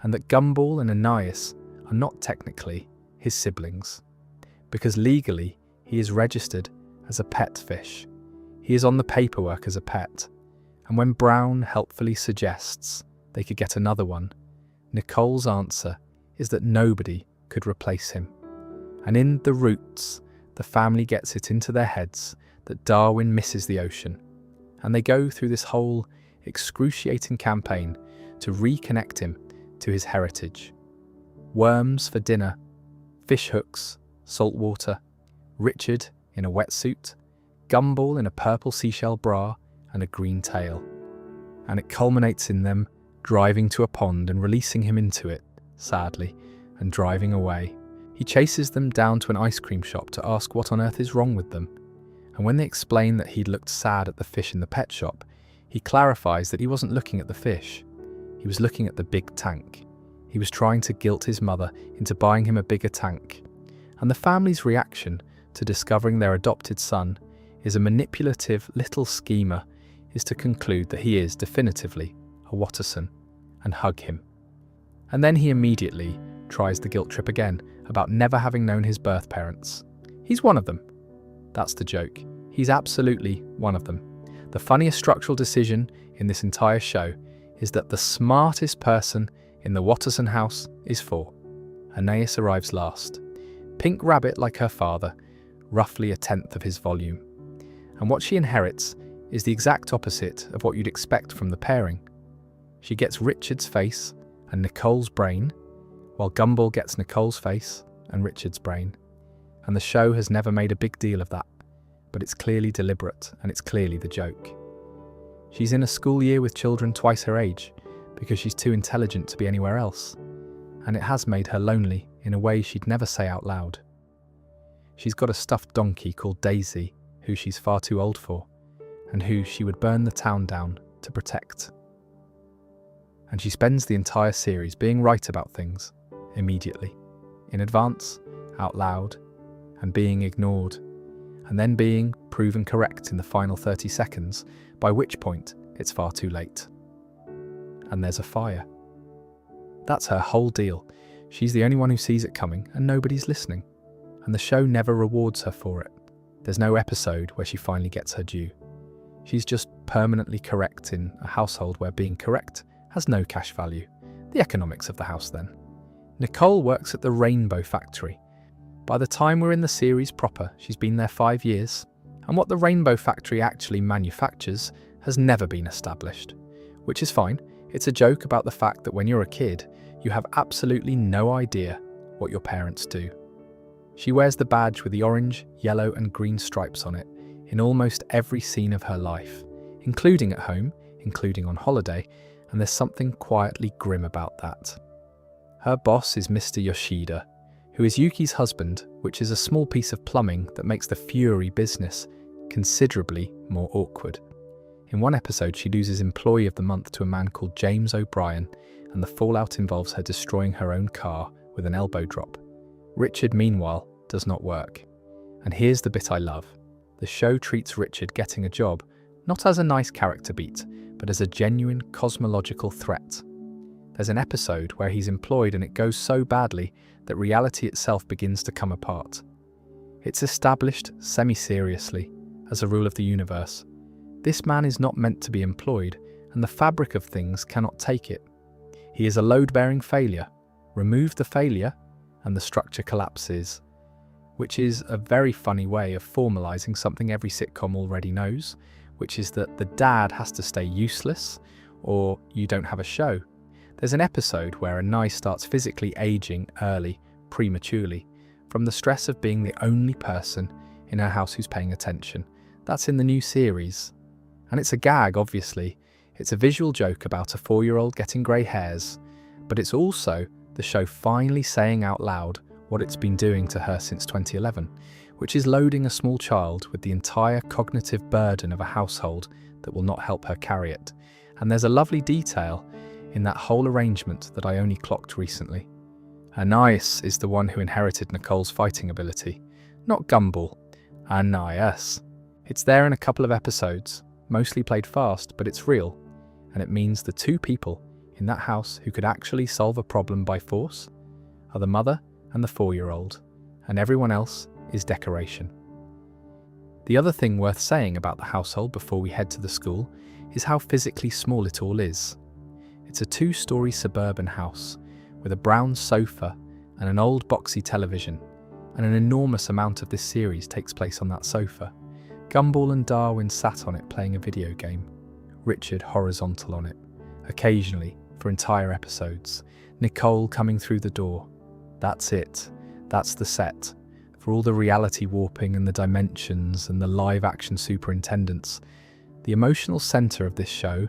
and that Gumball and Anais are not technically his siblings, because legally he is registered as a pet fish. He is on the paperwork as a pet, and when Brown helpfully suggests they could get another one, Nicole's answer is that nobody could replace him. And in The Roots, the family gets it into their heads that Darwin misses the ocean, and they go through this whole excruciating campaign to reconnect him to his heritage. Worms for dinner, fish hooks, salt water, Richard in a wetsuit, Gumball in a purple seashell bra and a green tail. And it culminates in them driving to a pond and releasing him into it, sadly, and driving away. He chases them down to an ice cream shop to ask what on earth is wrong with them. And when they explain that he'd looked sad at the fish in the pet shop, he clarifies that he wasn't looking at the fish. He was looking at the big tank. He was trying to guilt his mother into buying him a bigger tank. And the family's reaction to discovering their adopted son is a manipulative little schemer is to conclude that he is definitively a Watterson and hug him. And then he immediately tries the guilt trip again about never having known his birth parents. He's one of them. That's the joke. He's absolutely one of them. The funniest structural decision in this entire show is that the smartest person in the Watterson house is 4. Anais arrives last. Pink rabbit like her father, roughly 1/10 of his volume. And what she inherits is the exact opposite of what you'd expect from the pairing. She gets Richard's face and Nicole's brain, while Gumball gets Nicole's face and Richard's brain. And the show has never made a big deal of that, but it's clearly deliberate and it's clearly the joke. She's in a school year with children twice her age because she's too intelligent to be anywhere else, and it has made her lonely in a way she'd never say out loud. She's got a stuffed donkey called Daisy, who she's far too old for, and who she would burn the town down to protect. And she spends the entire series being right about things, immediately, in advance, out loud, and being ignored, and then being proven correct in the final 30 seconds, by which point it's far too late. And there's a fire. That's her whole deal. She's the only one who sees it coming, and nobody's listening. And the show never rewards her for it. There's no episode where she finally gets her due. She's just permanently correct in a household where being correct has no cash value. The economics of the house then. Nicole works at the Rainbow Factory. By the time we're in the series proper, she's been there 5 years, and what the Rainbow Factory actually manufactures has never been established. Which is fine. It's a joke about the fact that when you're a kid, you have absolutely no idea what your parents do. She wears the badge with the orange, yellow and green stripes on it in almost every scene of her life, including at home, including on holiday, and there's something quietly grim about that. Her boss is Mr. Yoshida, who is Yuki's husband, which is a small piece of plumbing that makes the Fury business considerably more awkward. In one episode, she loses Employee of the Month to a man called James O'Brien, and the fallout involves her destroying her own car with an elbow drop. Richard, meanwhile, does not work. And here's the bit I love. The show treats Richard getting a job not as a nice character beat, but as a genuine cosmological threat. There's an episode where he's employed and it goes so badly that reality itself begins to come apart. It's established semi-seriously as a rule of the universe. This man is not meant to be employed, and the fabric of things cannot take it. He is a load-bearing failure. Remove the failure, and the structure collapses, which is a very funny way of formalising something every sitcom already knows, which is that the dad has to stay useless, or you don't have a show. There's an episode where Anai starts physically aging early, prematurely, from the stress of being the only person in her house who's paying attention. That's in the new series. And it's a gag, obviously. It's a visual joke about a 4-year-old getting grey hairs, but it's also the show finally saying out loud what it's been doing to her since 2011, which is loading a small child with the entire cognitive burden of a household that will not help her carry it. And there's a lovely detail in that whole arrangement that I only clocked recently. Anais is the one who inherited Nicole's fighting ability, not Gumball. Anais. It's there in a couple of episodes, mostly played fast, but it's real, and it means the two people in that house who could actually solve a problem by force are the mother and the 4-year-old, and everyone else is decoration. The other thing worth saying about the household before we head to the school is how physically small it all is. It's a 2-story suburban house with a brown sofa and an old boxy television, and an enormous amount of this series takes place on that sofa. Gumball and Darwin sat on it playing a video game, Richard horizontal on it, occasionally for entire episodes, Nicole coming through the door. That's it. That's the set. For all the reality warping and the dimensions and the live-action superintendents, the emotional centre of this show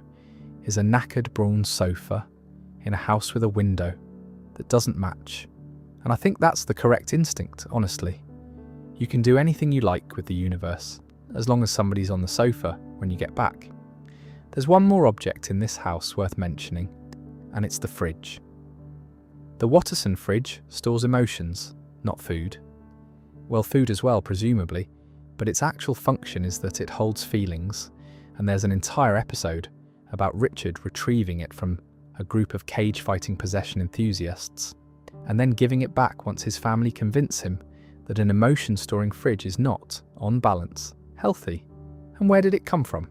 is a knackered bronze sofa in a house with a window that doesn't match. And I think that's the correct instinct, honestly. You can do anything you like with the universe, as long as somebody's on the sofa when you get back. There's one more object in this house worth mentioning, and it's the fridge. The Watterson fridge stores emotions, not food. Well, food as well, presumably, but its actual function is that it holds feelings, and there's an entire episode about Richard retrieving it from a group of cage-fighting possession enthusiasts, and then giving it back once his family convince him that an emotion-storing fridge is not, on balance, healthy. And where did it come from?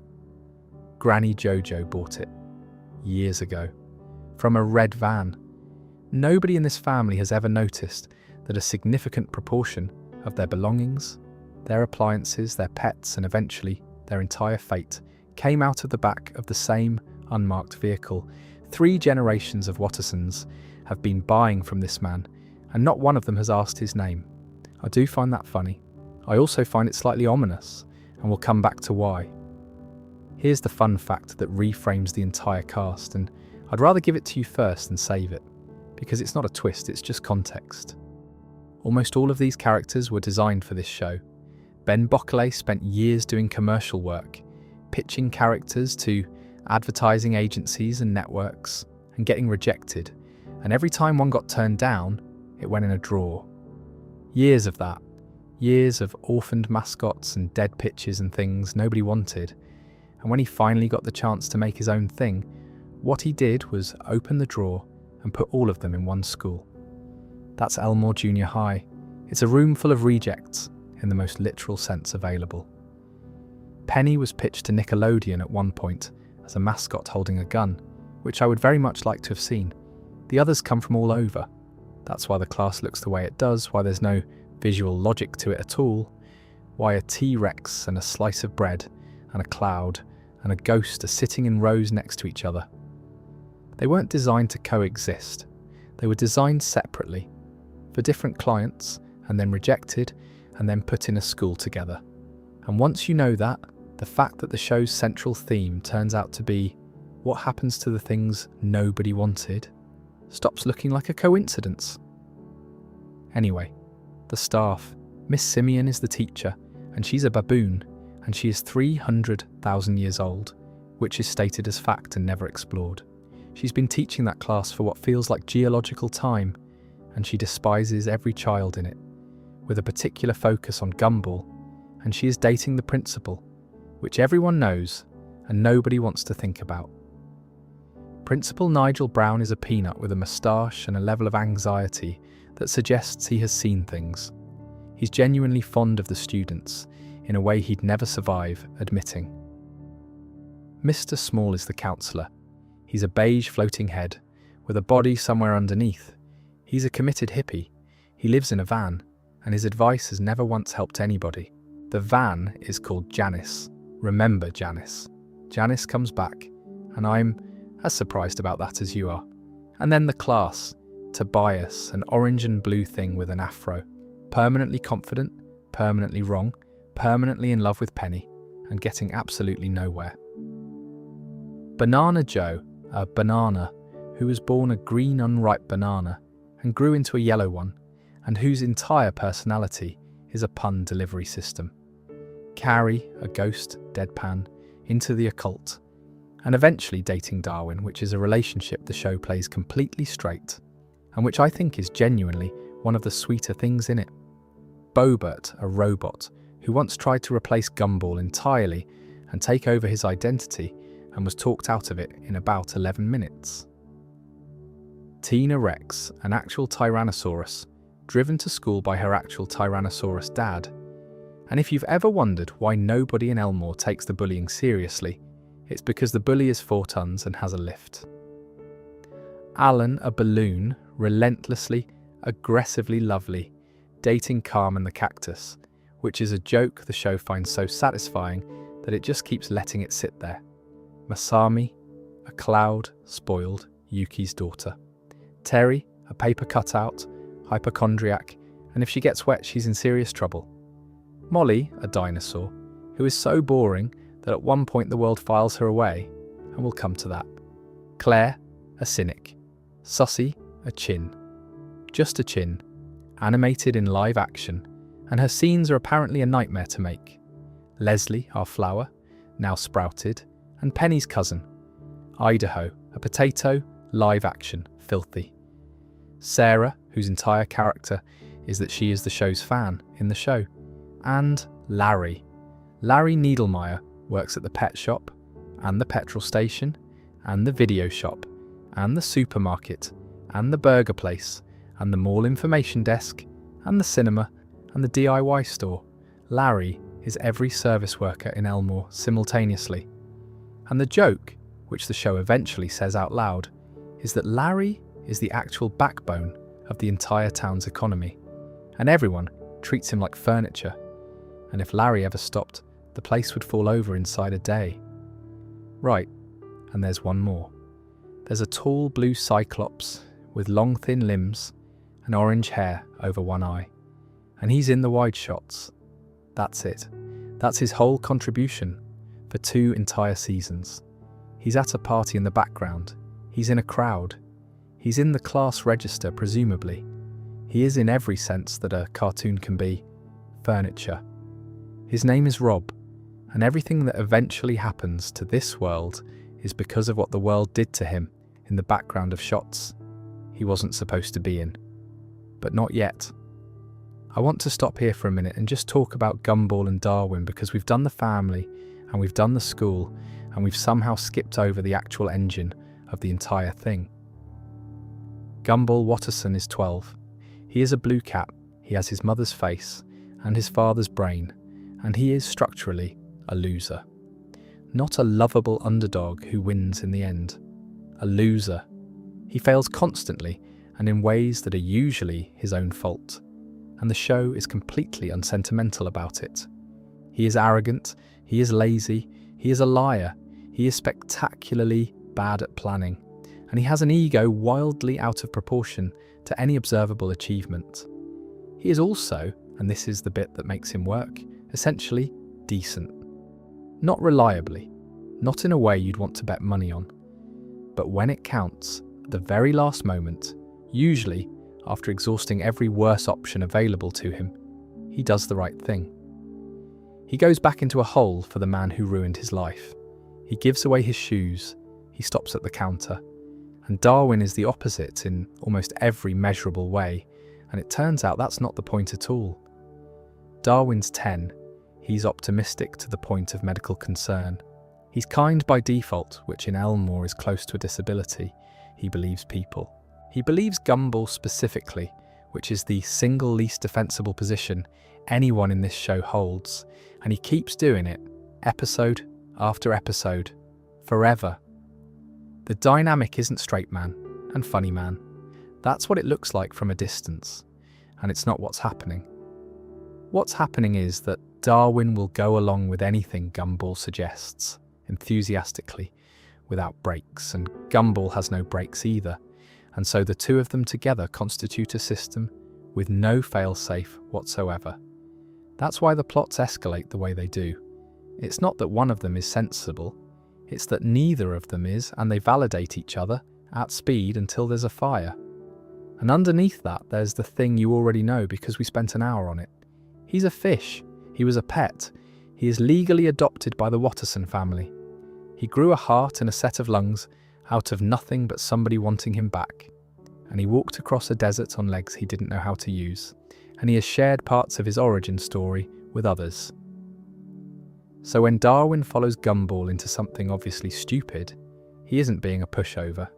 Granny Jojo bought it, years ago, from a red van. Nobody in this family has ever noticed that a significant proportion of their belongings, their appliances, their pets, and eventually their entire fate came out of the back of the same unmarked vehicle 3 generations of Wattersons have been buying from this man, and not one of them has asked his name. I do find that funny. I also find it slightly ominous, and we'll come back to why. Here's the fun fact that reframes the entire cast, and I'd rather give it to you first than save it, because it's not a twist, it's just context. Almost all of these characters were designed for this show. Ben Bockelay spent years doing commercial work, pitching characters to advertising agencies and networks, and getting rejected, and every time one got turned down, it went in a drawer. Years of that. Years of orphaned mascots and dead pitches and things nobody wanted. And when he finally got the chance to make his own thing, what he did was open the drawer and put all of them in one school. That's Elmore Junior High. It's a room full of rejects, in the most literal sense available. Penny was pitched to Nickelodeon at one point as a mascot holding a gun, which I would very much like to have seen. The others come from all over. That's why the class looks the way it does, why there's no visual logic to it at all, why a T-Rex and a slice of bread and a cloud and a ghost are sitting in rows next to each other. They weren't designed to coexist. They were designed separately, for different clients, and then rejected, and then put in a school together. And once you know that, the fact that the show's central theme turns out to be what happens to the things nobody wanted stops looking like a coincidence. Anyway, the staff. Miss Simeon is the teacher, and she's a baboon, and she is 300,000 years old, which is stated as fact and never explored. She's been teaching that class for what feels like geological time, and she despises every child in it, with a particular focus on Gumball, and she is dating the principal, which everyone knows and nobody wants to think about. Principal Nigel Brown is a peanut with a moustache and a level of anxiety that suggests he has seen things. He's genuinely fond of the students, in a way he'd never survive admitting. Mr. Small is the counsellor. He's a beige floating head, with a body somewhere underneath. He's a committed hippie. He lives in a van, and his advice has never once helped anybody. The van is called Janice. Remember Janice. Janice comes back, and I'm as surprised about that as you are. And then the class. Tobias, an orange and blue thing with an afro. Permanently confident, permanently wrong, permanently in love with Penny, and getting absolutely nowhere. Banana Joe, a banana, who was born a green unripe banana and grew into a yellow one, and whose entire personality is a pun delivery system. Carrie, a ghost, deadpan, into the occult, and eventually dating Darwin, which is a relationship the show plays completely straight, and which I think is genuinely one of the sweeter things in it. Bobert, a robot, who once tried to replace Gumball entirely and take over his identity, and was talked out of it in about 11 minutes. Tina Rex, an actual Tyrannosaurus, driven to school by her actual Tyrannosaurus dad. And if you've ever wondered why nobody in Elmore takes the bullying seriously, it's because the bully is 4 tons and has a lift. Alan, a balloon, relentlessly, aggressively lovely, dating Carmen the cactus, which is a joke the show finds so satisfying that it just keeps letting it sit there. Masami, a cloud, spoiled, Yuki's daughter. Terry, a paper cutout, hypochondriac, and if she gets wet she's in serious trouble. Molly, a dinosaur, who is so boring that at one point the world files her away, and we'll come to that. Claire, a cynic. Sussy, a chin. Just a chin, animated in live action, and her scenes are apparently a nightmare to make. Leslie, our flower, now sprouted, and Penny's cousin. Idaho, a potato, live action, filthy. Sarah, whose entire character is that she is the show's fan in the show. And Larry. Larry Needlemeyer works at the pet shop, and the petrol station, and the video shop, and the supermarket, and the burger place, and the mall information desk, and the cinema, and the DIY store. Larry is every service worker in Elmore simultaneously. And the joke, which the show eventually says out loud, is that Larry is the actual backbone of the entire town's economy, and everyone treats him like furniture. And if Larry ever stopped, the place would fall over inside a day. Right, and there's one more. There's a tall blue cyclops with long thin limbs and orange hair over one eye. And he's in the wide shots. That's it. That's his whole contribution for 2 entire seasons. He's at a party in the background. He's in a crowd. He's in the class register, presumably. He is in every sense that a cartoon can be. Furniture. His name is Rob, and everything that eventually happens to this world is because of what the world did to him in the background of shots he wasn't supposed to be in. But not yet. I want to stop here for a minute and just talk about Gumball and Darwin, because we've done the family and we've done the school and we've somehow skipped over the actual engine of the entire thing. Gumball Watterson is 12. He is a blue cat, he has his mother's face and his father's brain, and he is structurally a loser. Not a lovable underdog who wins in the end. A loser. He fails constantly and in ways that are usually his own fault, and the show is completely unsentimental about it. He is arrogant, he is lazy, he is a liar, he is spectacularly bad at planning, and he has an ego wildly out of proportion to any observable achievement. He is also, and this is the bit that makes him work, essentially decent. Not reliably, not in a way you'd want to bet money on, but when it counts, at the very last moment, usually after exhausting every worse option available to him, he does the right thing. He goes back into a hole for the man who ruined his life. He gives away his shoes, he stops at the counter, and Darwin is the opposite in almost every measurable way, and it turns out that's not the point at all. Darwin's 10, he's optimistic to the point of medical concern. He's kind by default, which in Elmore is close to a disability. He believes people. He believes Gumball specifically, which is the single least defensible position anyone in this show holds, and he keeps doing it, episode after episode, forever. The dynamic isn't straight man and funny man. That's what it looks like from a distance, and it's not what's happening. What's happening is that Darwin will go along with anything Gumball suggests, enthusiastically, without breaks, and Gumball has no breaks either, and so the two of them together constitute a system with no fail-safe whatsoever. That's why the plots escalate the way they do. It's not that one of them is sensible, it's that neither of them is, and they validate each other at speed until there's a fire. And underneath that, there's the thing you already know because we spent an hour on it. He's a fish. He was a pet. He is legally adopted by the Watterson family. He grew a heart and a set of lungs out of nothing but somebody wanting him back. And he walked across a desert on legs he didn't know how to use. And he has shared parts of his origin story with others. So when Darwin follows Gumball into something obviously stupid, he isn't being a pushover.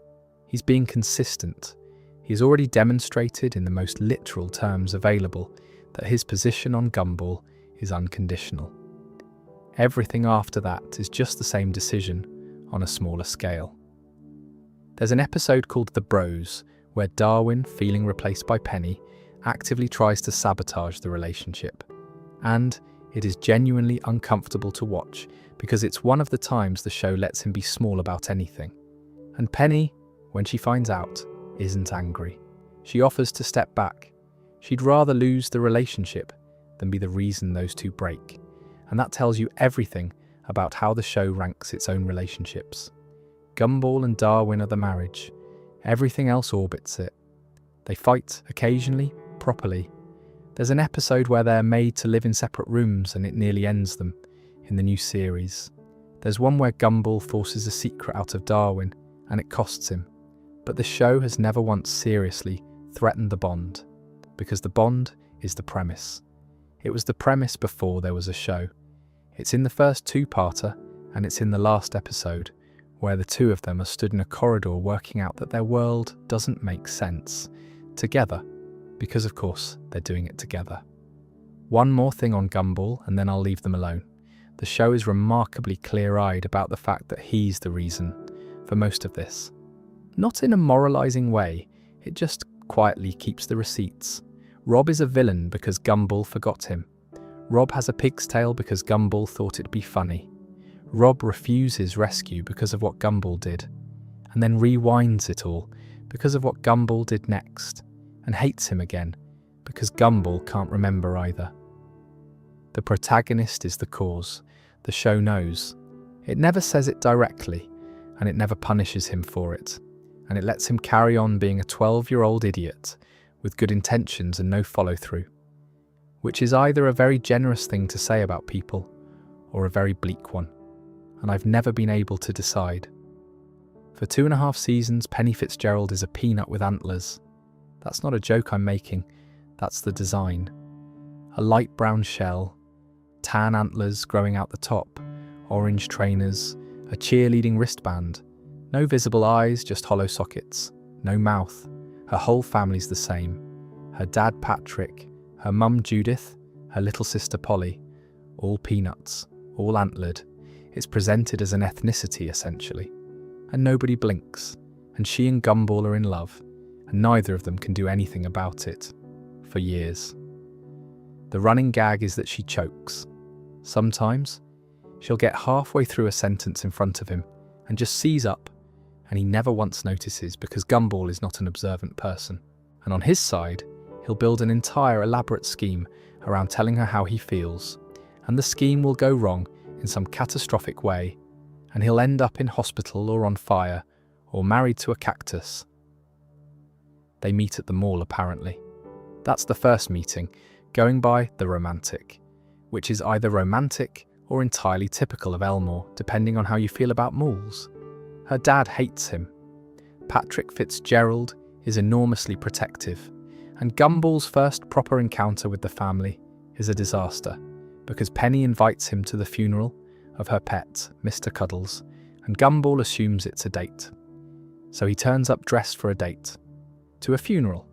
He's being consistent. He's already demonstrated in the most literal terms available that his position on Gumball is unconditional. Everything after that is just the same decision on a smaller scale. There's an episode called The Bros, where Darwin, feeling replaced by Penny, actively tries to sabotage the relationship. And it is genuinely uncomfortable to watch because it's one of the times the show lets him be small about anything. And Penny, when she finds out, isn't angry. She offers to step back. She'd rather lose the relationship than be the reason those two break. And that tells you everything about how the show ranks its own relationships. Gumball and Darwin are the marriage. Everything else orbits it. They fight occasionally, properly. There's an episode where they're made to live in separate rooms and it nearly ends them in the new series. There's one where Gumball forces a secret out of Darwin and it costs him. But the show has never once seriously threatened the bond, because the bond is the premise. It was the premise before there was a show. It's in the first two-parter and it's in the last episode, where the two of them are stood in a corridor working out that their world doesn't make sense, together, because of course they're doing it together. One more thing on Gumball and then I'll leave them alone. The show is remarkably clear-eyed about the fact that he's the reason for most of this. Not in a moralising way, it just quietly keeps the receipts. Rob is a villain because Gumball forgot him. Rob has a pig's tail because Gumball thought it'd be funny. Rob refuses rescue because of what Gumball did. and then rewinds it all because of what Gumball did next, and hates him again because Gumball can't remember either. The protagonist is the cause. The show knows. It never says it directly, and it never punishes him for it, and it lets him carry on being a 12-year-old idiot with good intentions and no follow-through, which is either a very generous thing to say about people or a very bleak one, and I've never been able to decide. For 2.5 seasons, Penny Fitzgerald is a peanut with antlers. That's not a joke I'm making, that's the design. A light brown shell, tan antlers growing out the top, orange trainers, a cheerleading wristband, no visible eyes, just hollow sockets, no mouth. Her whole family's the same. Her dad Patrick, her mum Judith, her little sister Polly, all peanuts, all antlered. It's presented as an ethnicity essentially. And nobody blinks, and she and Gumball are in love, and neither of them can do anything about it. For years. The running gag is that she chokes. Sometimes, she'll get halfway through a sentence in front of him and just seize up, and he never once notices because Gumball is not an observant person. And on his side, he'll build an entire elaborate scheme around telling her how he feels, and the scheme will go wrong in some catastrophic way, and he'll end up in hospital or on fire, or married to a cactus. They meet at the mall apparently. That's the first meeting, going by the romantic, which is either romantic or entirely typical of Elmore, depending on how you feel about malls. Her dad hates him. Patrick Fitzgerald is enormously protective, and Gumball's first proper encounter with the family is a disaster, because Penny invites him to the funeral of her pet, Mr. Cuddles, and Gumball assumes it's a date. So he turns up dressed for a date, to a funeral,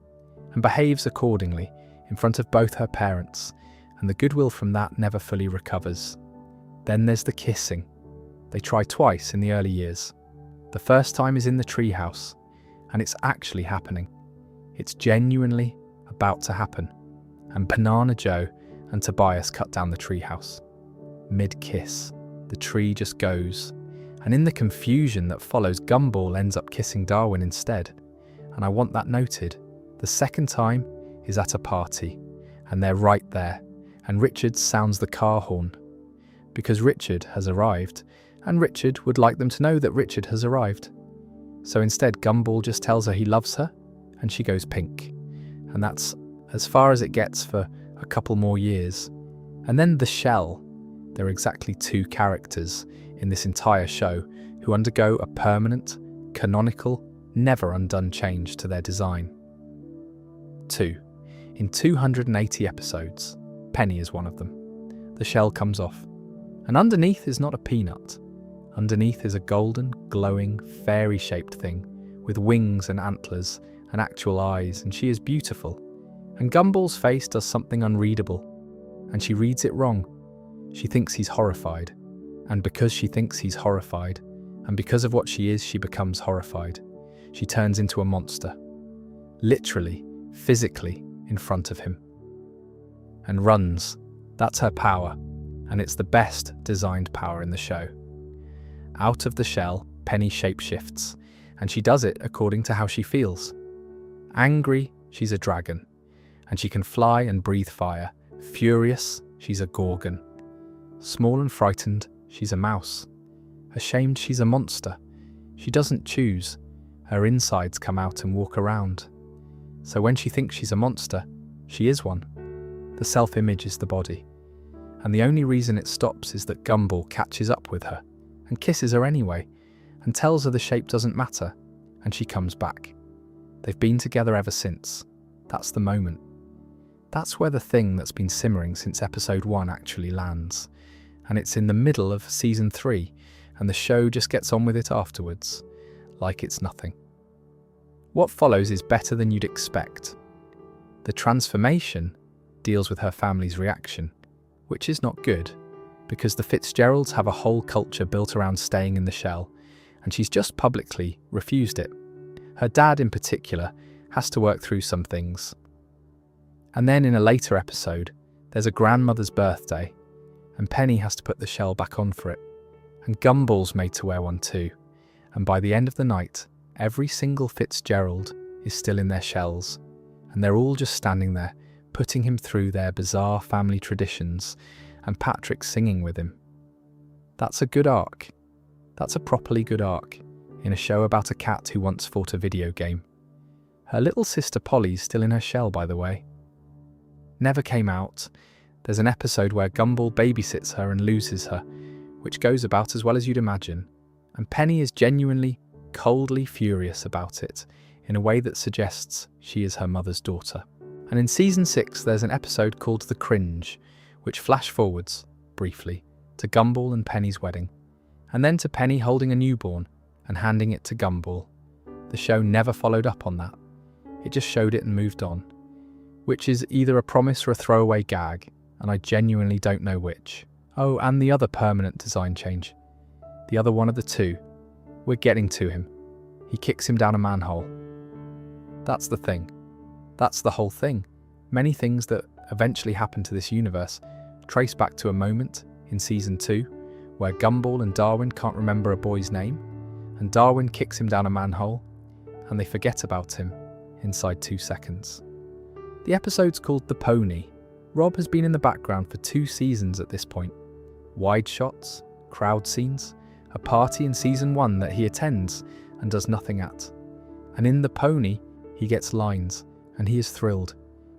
and behaves accordingly in front of both her parents, and the goodwill from that never fully recovers. Then there's the kissing. They try twice in the early years. The first time is in the treehouse, and it's actually happening. It's genuinely about to happen, and Banana Joe and Tobias cut down the treehouse. Mid-kiss, the tree just goes, and in the confusion that follows, Gumball ends up kissing Darwin instead, and I want that noted. The second time is at a party, and they're right there, and Richard sounds the car horn, because Richard has arrived, and Richard would like them to know that Richard has arrived. So instead, Gumball just tells her he loves her, and she goes pink. And that's as far as it gets for a couple more years. And then the Shell. There are exactly 2 characters in this entire show who undergo a permanent, canonical, never undone change to their design. 2. In 280 episodes, Penny is one of them. The shell comes off, and underneath is not a peanut. Underneath is a golden, glowing, fairy-shaped thing with wings and antlers and actual eyes, and she is beautiful. And Gumball's face does something unreadable, and she reads it wrong. She thinks he's horrified, and because she thinks he's horrified, and because of what she is, she becomes horrified. She turns into a monster, literally, physically, in front of him. And runs. That's her power, and it's the best designed power in the show. Out of the shell, Penny shapeshifts, and she does it according to how she feels. Angry, she's a dragon, and she can fly and breathe fire. Furious, she's a gorgon. Small and frightened, she's a mouse. Ashamed, she's a monster. She doesn't choose. Her insides come out and walk around. So when she thinks she's a monster, she is one. The self-image is the body. And the only reason it stops is that Gumball catches up with her and kisses her anyway and tells her the shape doesn't matter, and she comes back. They've been together ever since. That's the moment. That's where the thing that's been simmering since episode 1 actually lands. And it's in the middle of season 3, and the show just gets on with it afterwards, like it's nothing. What follows is better than you'd expect. The transformation deals with her family's reaction, which is not good, because the Fitzgeralds have a whole culture built around staying in the shell, and she's just publicly refused it. Her dad, in particular, has to work through some things. And then in a later episode, there's a grandmother's birthday, and Penny has to put the shell back on for it. And Gumball's made to wear one too. and by the end of the night, every single Fitzgerald is still in their shells, and they're all just standing there, putting him through their bizarre family traditions, and Patrick singing with him. That's a good arc. That's a properly good arc, in a show about a cat who once fought a video game. Her little sister Polly's still in her shell, by the way. Never came out. There's an episode where Gumball babysits her and loses her, which goes about as well as you'd imagine, and Penny is genuinely, coldly furious about it, in a way that suggests she is her mother's daughter. And in season 6, there's an episode called The Cringe, which flash forwards, briefly, to Gumball and Penny's wedding, and then to Penny holding a newborn and handing it to Gumball. The show never followed up on that. It just showed it and moved on, which is either a promise or a throwaway gag, and I genuinely don't know which. Oh, and the other permanent design change. The other one of the two. We're getting to him. He kicks him down a manhole. That's the thing. That's the whole thing. Many things that eventually happen to this universe trace back to a moment in season 2 where Gumball and Darwin can't remember a boy's name, and Darwin kicks him down a manhole, and they forget about him inside 2 seconds. The episode's called The Pony. Rob has been in the background for 2 seasons at this point. Wide shots, crowd scenes, a party in season 1 that he attends and does nothing at. And in The Pony, he gets lines, and he is thrilled.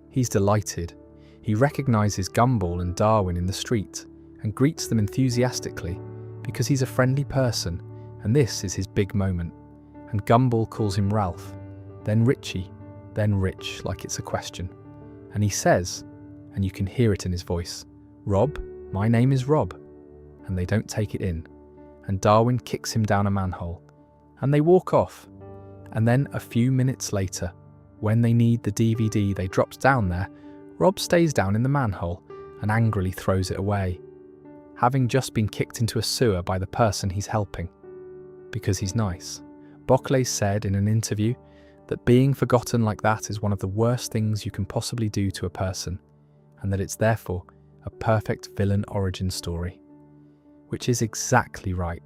He's delighted. He recognises Gumball and Darwin in the street and greets them enthusiastically because he's a friendly person, and this is his big moment. And Gumball calls him Ralph, then Richie, then Rich, like it's a question. And he says, and you can hear it in his voice, "Rob, my name is Rob." And they don't take it in. And Darwin kicks him down a manhole. And they walk off. And then a few minutes later, when they need the DVD they dropped down there, Rob stays down in the manhole and angrily throws it away, having just been kicked into a sewer by the person he's helping. Because he's nice. Bockley said in an interview that being forgotten like that is one of the worst things you can possibly do to a person, and that it's therefore a perfect villain origin story. Which is exactly right,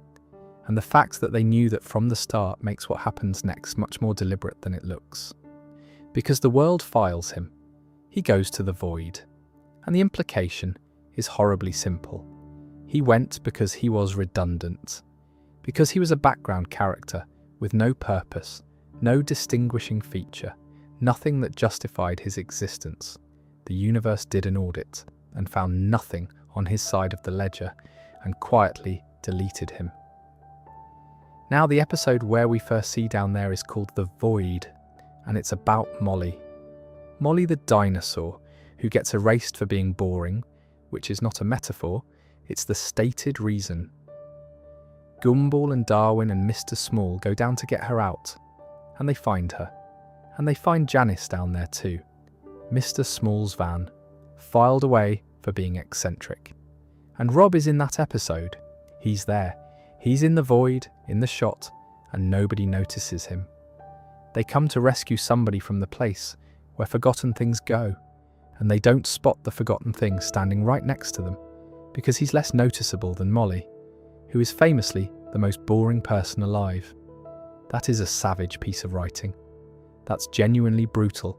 and the fact that they knew that from the start makes what happens next much more deliberate than it looks. Because the world files him. He goes to the void, and the implication is horribly simple. He went because he was redundant, because he was a background character with no purpose, no distinguishing feature, nothing that justified his existence. The universe did an audit and found nothing on his side of the ledger and quietly deleted him. Now the episode where we first see down there is called The Void, and it's about Molly. Molly the dinosaur, who gets erased for being boring, which is not a metaphor, it's the stated reason. Gumball and Darwin and Mr. Small go down to get her out, and they find her. And they find Janice down there too. Mr. Small's van, filed away for being eccentric. And Rob is in that episode. He's there. He's in the void, in the shot, and nobody notices him. They come to rescue somebody from the place where forgotten things go, and they don't spot the forgotten thing standing right next to them, because he's less noticeable than Molly, who is famously the most boring person alive. That is a savage piece of writing. That's genuinely brutal,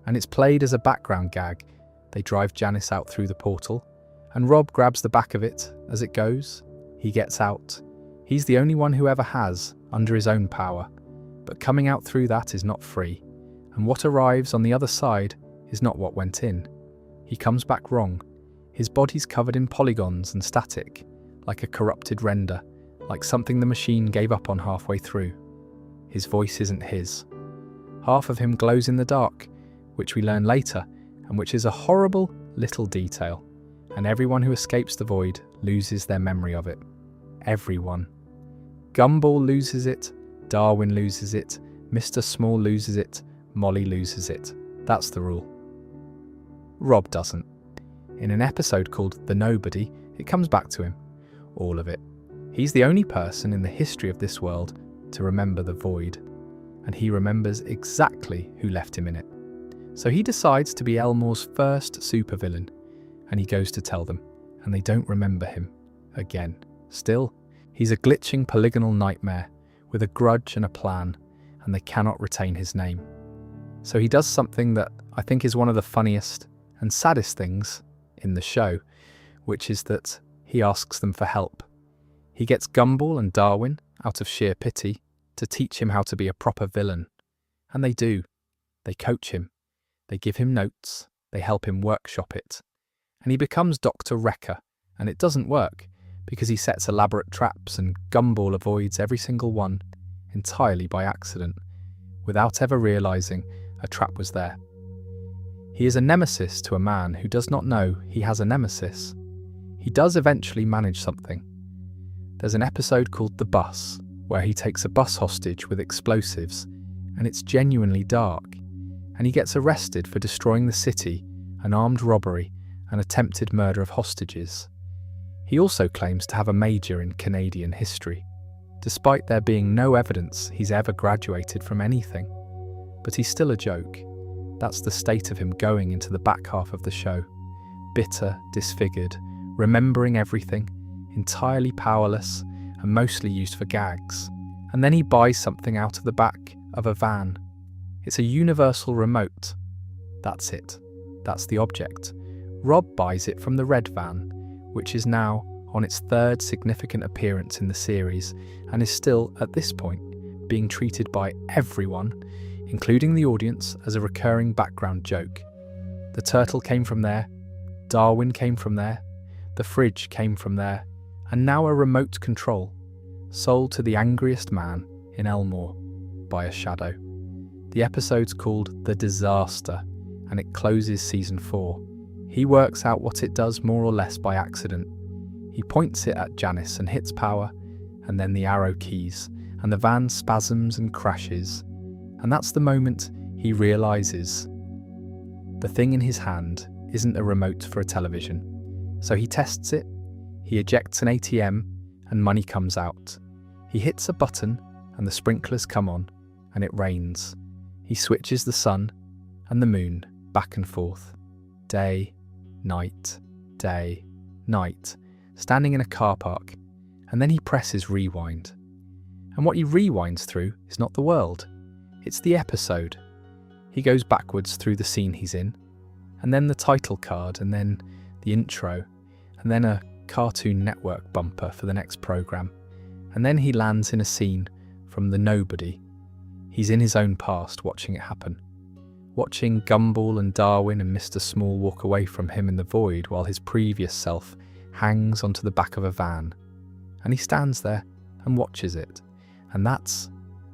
and it's played as a background gag. They drive Janice out through the portal, and Rob grabs the back of it as it goes. He gets out. He's the only one who ever has, under his own power. But coming out through that is not free, and what arrives on the other side is not what went in. He comes back wrong. His body's covered in polygons and static, like a corrupted render, like something the machine gave up on halfway through. His voice isn't his. Half of him glows in the dark, which we learn later, and which is a horrible little detail. And everyone who escapes the void loses their memory of it. Everyone. Gumball loses it, Darwin loses it, Mr. Small loses it, Molly loses it. That's the rule. Rob doesn't. In an episode called The Nobody, it comes back to him. All of it. He's the only person in the history of this world to remember the void, and he remembers exactly who left him in it. So he decides to be Elmore's first supervillain, and he goes to tell them, and they don't remember him again. Still, he's a glitching polygonal nightmare with a grudge and a plan, and they cannot retain his name. So he does something that I think is one of the funniest and saddest things in the show, which is that he asks them for help. He gets Gumball and Darwin, out of sheer pity, to teach him how to be a proper villain. And they do. They coach him. They give him notes. They help him workshop it. And he becomes Dr. Wrecker, and it doesn't work because he sets elaborate traps and Gumball avoids every single one entirely by accident, without ever realising a trap was there. He is a nemesis to a man who does not know he has a nemesis. He does eventually manage something. There's an episode called The Bus, where he takes a bus hostage with explosives, and it's genuinely dark, and he gets arrested for destroying the city, an armed robbery, and attempted murder of hostages. He also claims to have a major in Canadian history, despite there being no evidence he's ever graduated from anything. But he's still a joke. That's the state of him going into the back half of the show. Bitter, disfigured, remembering everything, entirely powerless, and mostly used for gags. And then he buys something out of the back of a van. It's a universal remote. That's it. That's the object. Rob buys it from the red van, which is now on its third significant appearance in the series, and is still, at this point, being treated by everyone, including the audience, as a recurring background joke. The turtle came from there, Darwin came from there, the fridge came from there, and now a remote control, sold to the angriest man in Elmore by a shadow. The episode's called The Disaster, and it closes season 4. He works out what it does more or less by accident. He points it at Janice and hits power, and then the arrow keys, and the van spasms and crashes. And that's the moment he realises the thing in his hand isn't a remote for a television. So he tests it, he ejects an ATM, and money comes out. He hits a button, and the sprinklers come on, and it rains. He switches the sun and the moon back and forth. Day, night, standing in a car park, and then he presses rewind. And what he rewinds through is not the world, it's the episode. He goes backwards through the scene he's in, and then the title card, and then the intro, and then a Cartoon Network bumper for the next programme, and then he lands in a scene from The Nobody. He's in his own past watching it happen. Watching Gumball and Darwin and Mr. Small walk away from him in the void while his previous self hangs onto the back of a van. And he stands there and watches it. And that's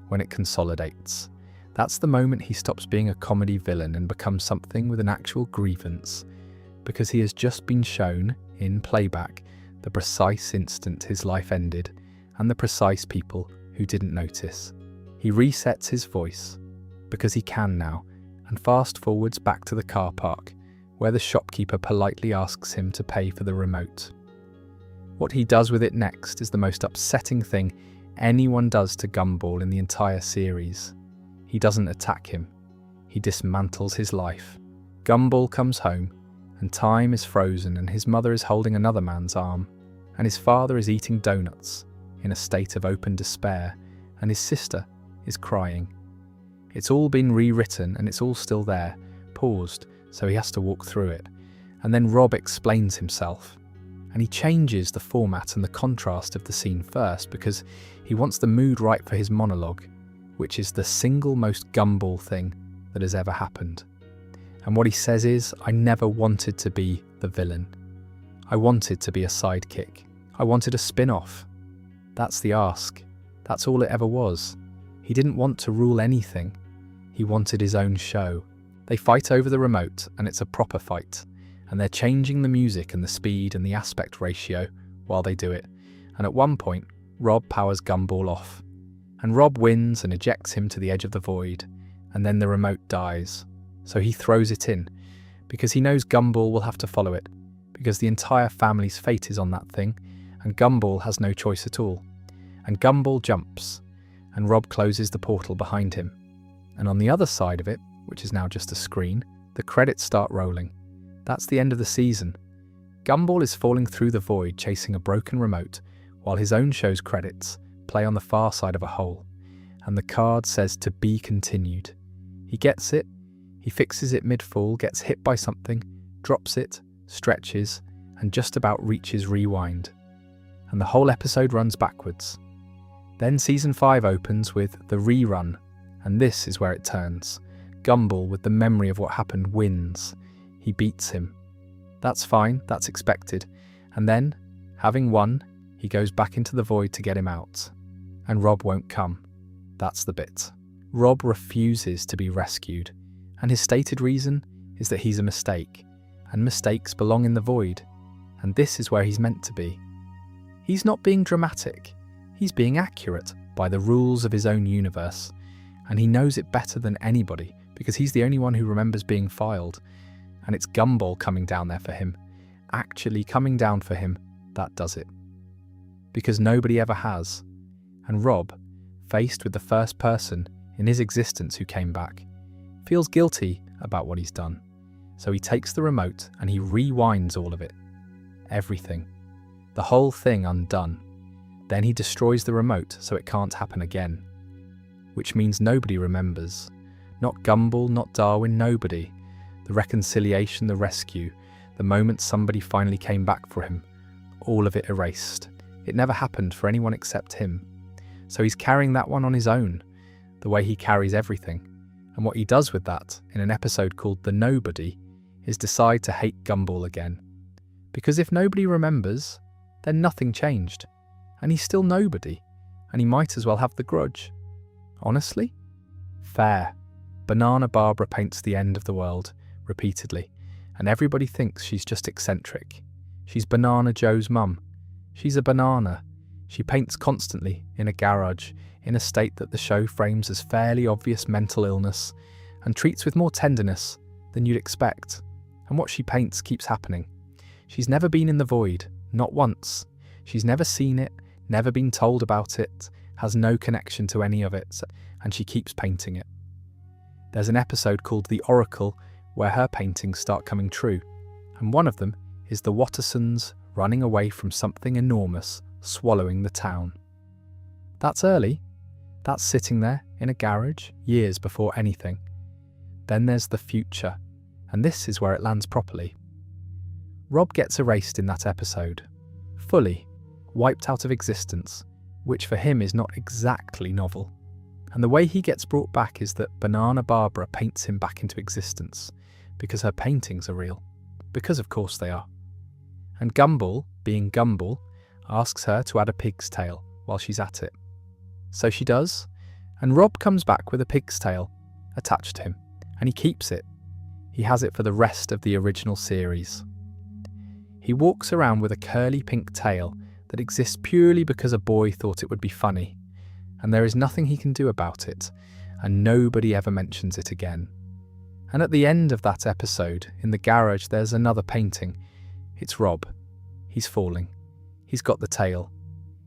when it consolidates. That's the moment he stops being a comedy villain and becomes something with an actual grievance, because he has just been shown, in playback, the precise instant his life ended and the precise people who didn't notice. He resets his voice, because he can now, and fast forwards back to the car park, where the shopkeeper politely asks him to pay for the remote. What he does with it next is the most upsetting thing anyone does to Gumball in the entire series. He doesn't attack him. He dismantles his life. Gumball comes home, and time is frozen, and his mother is holding another man's arm, and his father is eating donuts in a state of open despair, and his sister is crying. It's all been rewritten, and it's all still there, paused, so he has to walk through it. And then Rob explains himself. And he changes the format and the contrast of the scene first, because he wants the mood right for his monologue, which is the single most Gumball thing that has ever happened. And what he says is, I never wanted to be the villain. I wanted to be a sidekick. I wanted a spin-off. That's the ask. That's all it ever was. He didn't want to rule anything. He wanted his own show. They fight over the remote, and it's a proper fight. And they're changing the music and the speed and the aspect ratio while they do it. And at one point, Rob powers Gumball off. And Rob wins and ejects him to the edge of the void. And then the remote dies. So he throws it in, because he knows Gumball will have to follow it, because the entire family's fate is on that thing, and Gumball has no choice at all. And Gumball jumps, and Rob closes the portal behind him. And on the other side of it, which is now just a screen, the credits start rolling. That's the end of the season. Gumball is falling through the void chasing a broken remote, while his own show's credits play on the far side of a hole. and the card says to be continued. He gets it, he fixes it mid-fall, gets hit by something, drops it, stretches, and just about reaches rewind. And the whole episode runs backwards. Then season 5 opens with the rerun, and this is where it turns. Gumball, with the memory of what happened, wins. He beats him. That's fine, that's expected. And then, having won, he goes back into the void to get him out. And Rob won't come. That's the bit. Rob refuses to be rescued, and his stated reason is that he's a mistake, and mistakes belong in the void, and this is where he's meant to be. He's not being dramatic, he's being accurate by the rules of his own universe, and he knows it better than anybody because he's the only one who remembers being filed, and it's Gumball coming down there for him, actually coming down for him, that does it. Because nobody ever has, and Rob, faced with the first person in his existence who came back, feels guilty about what he's done. So he takes the remote and he rewinds all of it. Everything. The whole thing undone. Then he destroys the remote so it can't happen again. Which means nobody remembers. Not Gumball, not Darwin, nobody. The reconciliation, the rescue, the moment somebody finally came back for him. All of it erased. It never happened for anyone except him. So he's carrying that one on his own, the way he carries everything. And what he does with that, in an episode called The Nobody, is decide to hate Gumball again. Because if nobody remembers, then nothing changed. And he's still nobody, and he might as well have the grudge. Honestly? Fair. Banana Barbara paints the end of the world, repeatedly, and everybody thinks she's just eccentric. She's Banana Joe's mum. She's a banana. She paints constantly, in a garage, in a state that the show frames as fairly obvious mental illness, and treats with more tenderness than you'd expect. And what she paints keeps happening. She's never been in the void, not once. She's never seen it, never been told about it, has no connection to any of it, and she keeps painting it. There's an episode called The Oracle where her paintings start coming true, and one of them is the Wattersons running away from something enormous, swallowing the town. That's early. That's sitting there in a garage, years before anything. Then there's the future, and this is where it lands properly. Rob gets erased in that episode. Fully. Wiped out of existence, which for him is not exactly novel. And the way he gets brought back is that Banana Barbara paints him back into existence, because her paintings are real. Because of course they are. And Gumball, being Gumball, asks her to add a pig's tail while she's at it. So she does, and Rob comes back with a pig's tail attached to him, and he keeps it. He has it for the rest of the original series. He walks around with a curly pink tail that exists purely because a boy thought it would be funny, and there is nothing he can do about it, and nobody ever mentions it again. And at the end of that episode, in the garage, there's another painting. It's Rob. He's falling. He's got the tail.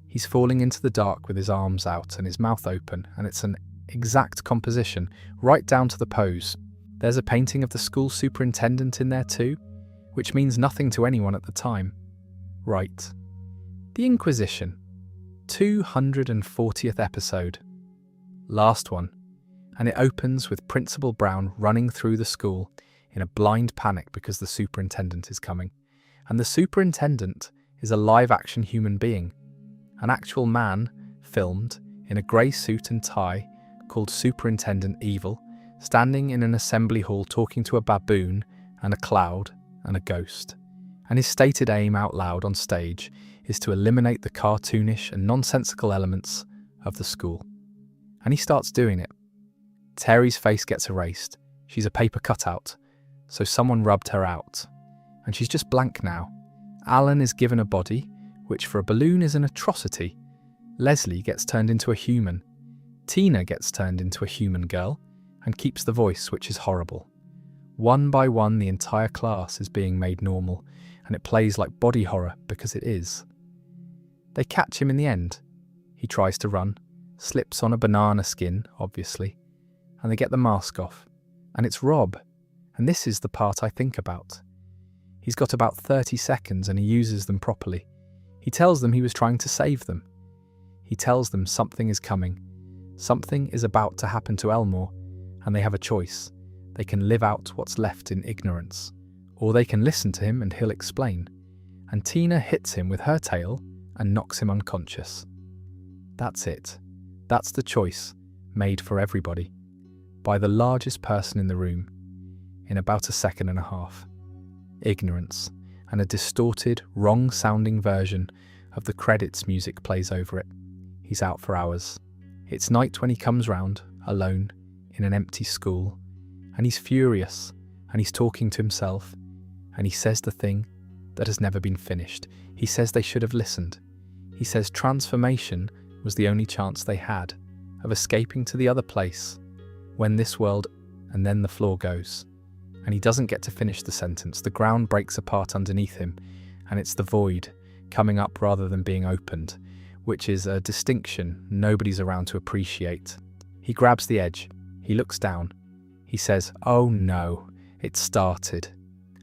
He's falling into the dark with his arms out and his mouth open, and it's an exact composition, right down to the pose. There's a painting of the school superintendent in there too, which means nothing to anyone at the time. Right. The Inquisition. 240th episode. Last one. And it opens with Principal Brown running through the school in a blind panic because the superintendent is coming. And the superintendent is a live-action human being. An actual man, filmed, in a grey suit and tie, called Superintendent Evil, standing in an assembly hall talking to a baboon and a cloud and a ghost. And his stated aim out loud on stage is to eliminate the cartoonish and nonsensical elements of the school. And he starts doing it. Terry's face gets erased. She's a paper cutout, so someone rubbed her out. And she's just blank now. Alan is given a body, which for a balloon is an atrocity. Leslie gets turned into a human. Tina gets turned into a human girl and keeps the voice, which is horrible. One by one, the entire class is being made normal, and it plays like body horror because it is. They catch him in the end. He tries to run, slips on a banana skin, obviously, and they get the mask off. And it's Rob, and this is the part I think about. He's got about 30 seconds and he uses them properly. He tells them he was trying to save them. He tells them something is coming, Something is about to happen to Elmore, and they have a choice. They can live out what's left in ignorance, or they can listen to him and he'll explain. And Tina hits him with her tail and knocks him unconscious. That's it. That's the choice made for everybody, by the largest person in the room, in about a second and a half. Ignorance, and a distorted, wrong-sounding version of the credits music plays over it. He's out for hours. It's night when he comes round, alone, in an empty school, and he's furious, and he's talking to himself, and he says the thing that has never been finished. He says they should have listened. He says transformation was the only chance they had of escaping to the other place, when this world, and then the floor goes. And he doesn't get to finish the sentence. The ground breaks apart underneath him, and it's the void coming up rather than being opened, which is a distinction nobody's around to appreciate. He grabs the edge. He looks down. He says, "Oh no, it started."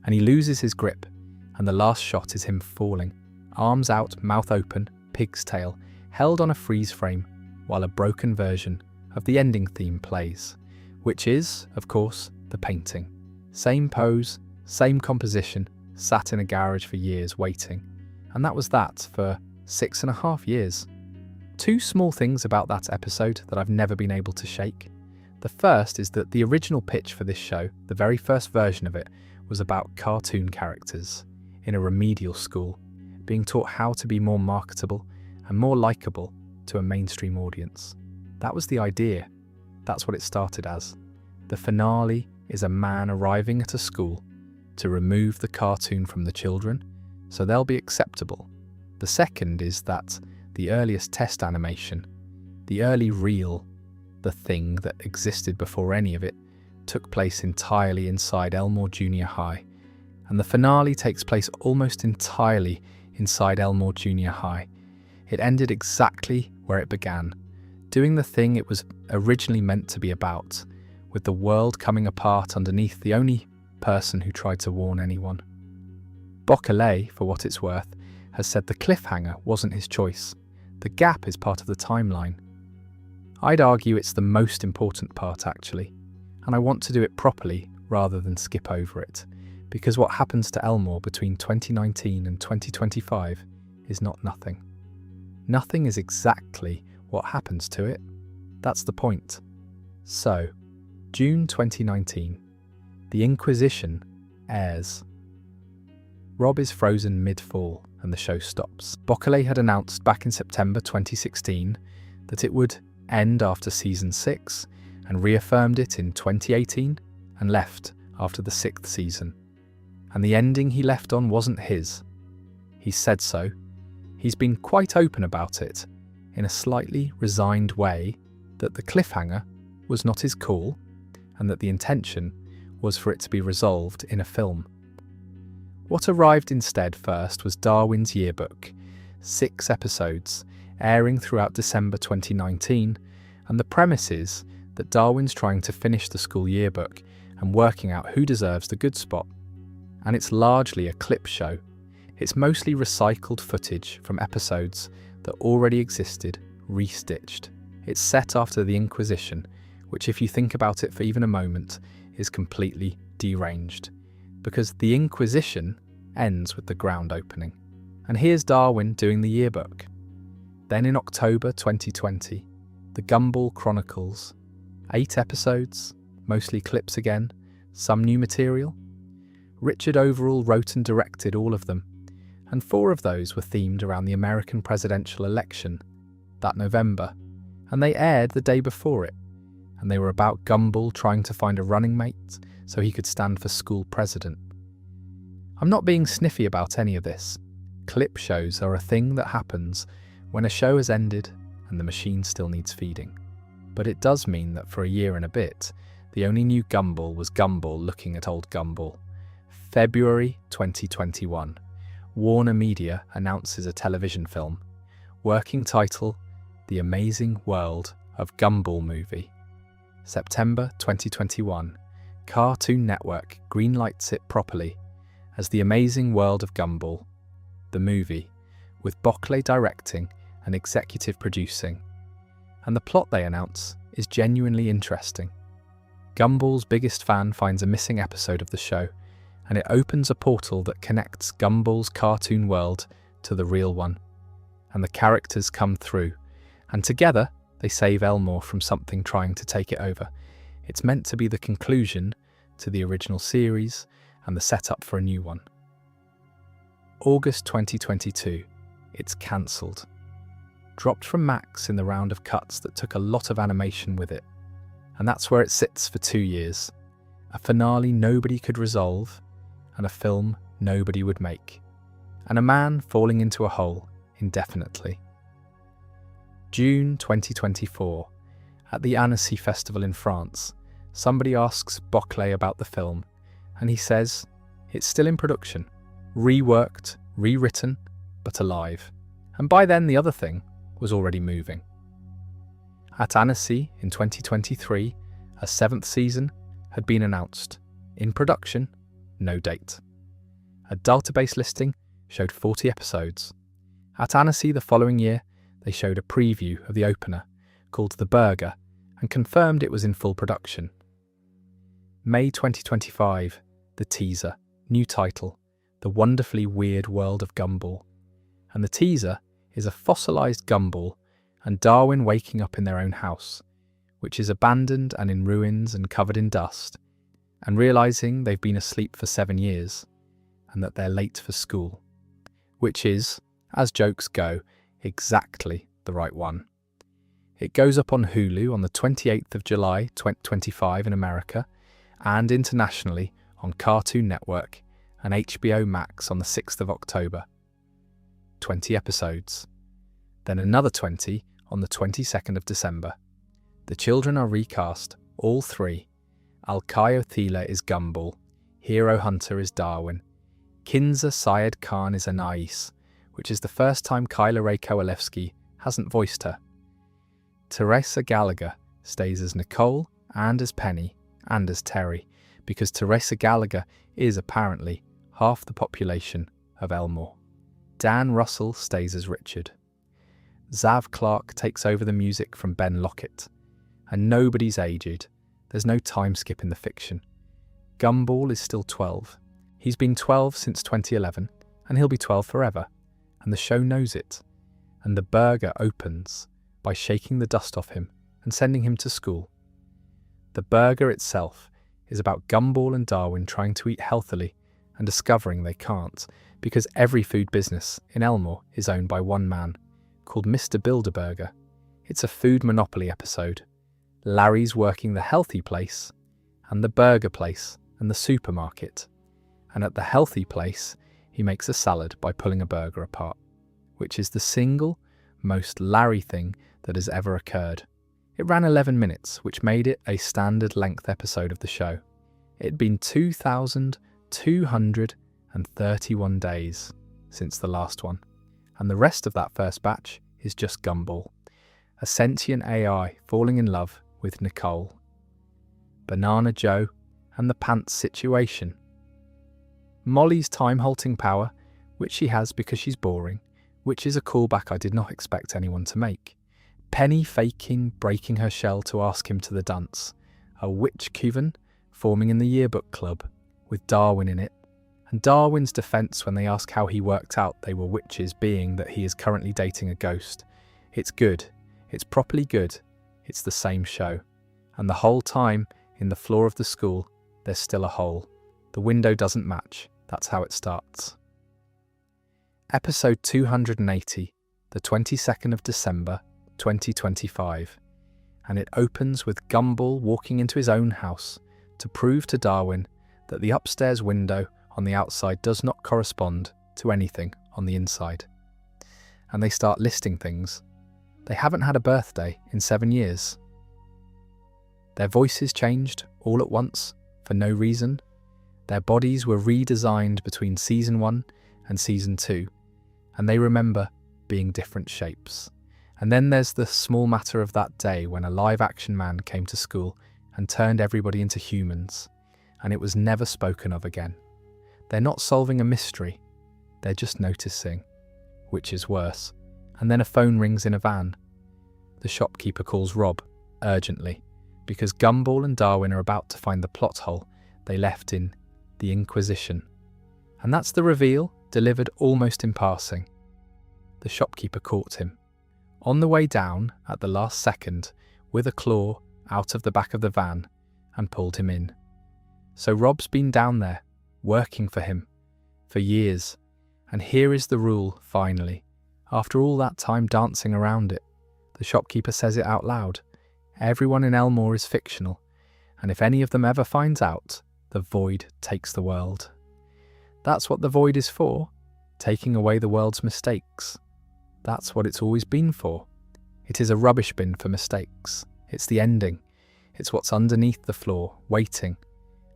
And he loses his grip, and the last shot is him falling, arms out, mouth open, pig's tail, held on a freeze frame, while a broken version of the ending theme plays, which is, of course, the painting. Same pose, same composition, sat in a garage for years waiting. And that was that for 6.5 years. Two small things about that episode that I've never been able to shake. The first is that the original pitch for this show, the very first version of it, was about cartoon characters in a remedial school being taught how to be more marketable and more likeable to a mainstream audience. That was the idea. That's what it started as. The finale is a man arriving at a school to remove the cartoon from the children so they'll be acceptable. The second is that the earliest test animation, the early reel, the thing that existed before any of it, took place entirely inside Elmore Junior High, and the finale takes place almost entirely inside Elmore Junior High. It ended exactly where it began, doing the thing it was originally meant to be about, with the world coming apart underneath the only person who tried to warn anyone. Bockelay, for what it's worth, has said the cliffhanger wasn't his choice. The gap is part of the timeline. I'd argue it's the most important part, actually, and I want to do it properly rather than skip over it, because what happens to Elmore between 2019 and 2025 is not nothing. Nothing is exactly what happens to it. That's the point. So, June 2019, The Inquisition airs. Rob is frozen mid-fall and the show stops. Bockelay had announced back in September 2016 that it would end after season 6 and reaffirmed it in 2018 and left after the 6th season. And the ending he left on wasn't his. He said so. He's been quite open about it, in a slightly resigned way, that the cliffhanger was not his call and that the intention was for it to be resolved in a film. What arrived instead first was Darwin's Yearbook, 6 episodes, airing throughout December 2019, and the premise is that Darwin's trying to finish the school yearbook and working out who deserves the good spot. And it's largely a clip show. It's mostly recycled footage from episodes that already existed, restitched. It's set after the Inquisition, which, if you think about it for even a moment, is completely deranged. Because the Inquisition ends with the ground opening. And here's Darwin doing the yearbook. Then in October 2020, The Gumball Chronicles. 8 episodes, mostly clips again, some new material. Richard Overall wrote and directed all of them, and 4 of those were themed around the American presidential election that November, and they aired the day before it, and they were about Gumball trying to find a running mate so he could stand for school president. I'm not being sniffy about any of this. Clip shows are a thing that happens when a show has ended and the machine still needs feeding. But it does mean that for a year and a bit, the only new Gumball was Gumball looking at old Gumball. February 2021. Warner Media announces a television film. Working title, The Amazing World of Gumball movie. September 2021. Cartoon Network greenlights it properly as The Amazing World of Gumball, the movie, with Bockelay directing and executive producing. and the plot they announce is genuinely interesting. Gumball's biggest fan finds a missing episode of the show, and it opens a portal that connects Gumball's cartoon world to the real one. And the characters come through, and together they save Elmore from something trying to take it over. It's meant to be the conclusion to the original series and the setup for a new one. August 2022, it's cancelled. Dropped from Max in the round of cuts that took a lot of animation with it. And that's where it sits for 2 years. A finale nobody could resolve, and a film nobody would make. And a man falling into a hole indefinitely. June 2024, at the Annecy Festival in France, somebody asks Boclet about the film, and he says it's still in production, reworked, rewritten, but alive. And by then the other thing was already moving. At Annecy in 2023, a 7th season had been announced. In production, no date. A database listing showed 40 episodes. At Annecy the following year, they showed a preview of the opener, called The Burger, and confirmed it was in full production. May 2025, the teaser, new title, The Wonderfully Weird World of Gumball. And the teaser is a fossilised Gumball and Darwin waking up in their own house, which is abandoned and in ruins and covered in dust, and realising they've been asleep for 7 years, and that they're late for school. Which is, as jokes go, exactly the right one. It goes up on Hulu on the 28th of July 2025 in America, and internationally on Cartoon Network and HBO Max on the 6th of October. 20 episodes. Then another 20 on the 22nd of December. The children are recast, all 3. Alkayo Thila is Gumball, Hero Hunter is Darwin, Kinza Syed Khan is Anais, which is the first time Kyla Ray Kowalewski hasn't voiced her. Teresa Gallagher stays as Nicole and as Penny and as Terry, because Teresa Gallagher is apparently half the population of Elmore. Dan Russell stays as Richard. Zav Clark takes over the music from Ben Lockett. And nobody's aged. There's no time skip in the fiction. Gumball is still 12. He's been 12 since 2011, and he'll be 12 forever. And the show knows it. And the burger opens by shaking the dust off him and sending him to school. The burger itself is about Gumball and Darwin trying to eat healthily and discovering they can't, because every food business in Elmore is owned by one man, called Mr. Bilderberger. It's a food monopoly episode. Larry's working the healthy place, and the burger place, and the supermarket. And at the healthy place, he makes a salad by pulling a burger apart, which is the single most Larry thing that has ever occurred. It ran 11 minutes, which made it a standard length episode of the show. It'd been 2,231 days since the last one, and the rest of that first batch is just Gumball, a sentient AI falling in love with Nicole, Banana Joe, and the pants situation. Molly's time-halting power, which she has because she's boring, which is a callback I did not expect anyone to make. Penny faking breaking her shell to ask him to the dance. A witch coven forming in the yearbook club, with Darwin in it, and Darwin's defence when they ask how he worked out they were witches, being that he is currently dating a ghost. It's good. It's properly good. It's the same show. And the whole time, in the floor of the school, there's still a hole. The window doesn't match. That's how it starts. Episode 280, the 22nd of December, 2025. And it opens with Gumball walking into his own house to prove to Darwin that the upstairs window on the outside does not correspond to anything on the inside. And they start listing things. They haven't had a birthday in 7 years. Their voices changed all at once for no reason. Their bodies were redesigned between season 1 and season 2, and they remember being different shapes. And then there's the small matter of that day when a live-action man came to school and turned everybody into humans, and it was never spoken of again. They're not solving a mystery, they're just noticing, which is worse. And then a phone rings in a van. the shopkeeper calls Rob, urgently, because Gumball and Darwin are about to find the plot hole they left in the Inquisition. And that's the reveal, delivered almost in passing. The shopkeeper caught him. On the way down, at the last second, with a claw out of the back of the van, and pulled him in. So Rob's been down there, working for him, for years, and here is the rule, finally. After all that time dancing around it, the shopkeeper says it out loud. Everyone in Elmore is fictional, and if any of them ever finds out, the void takes the world. That's what the void is for, taking away the world's mistakes. That's what it's always been for. It is a rubbish bin for mistakes. It's the ending. It's what's underneath the floor, waiting.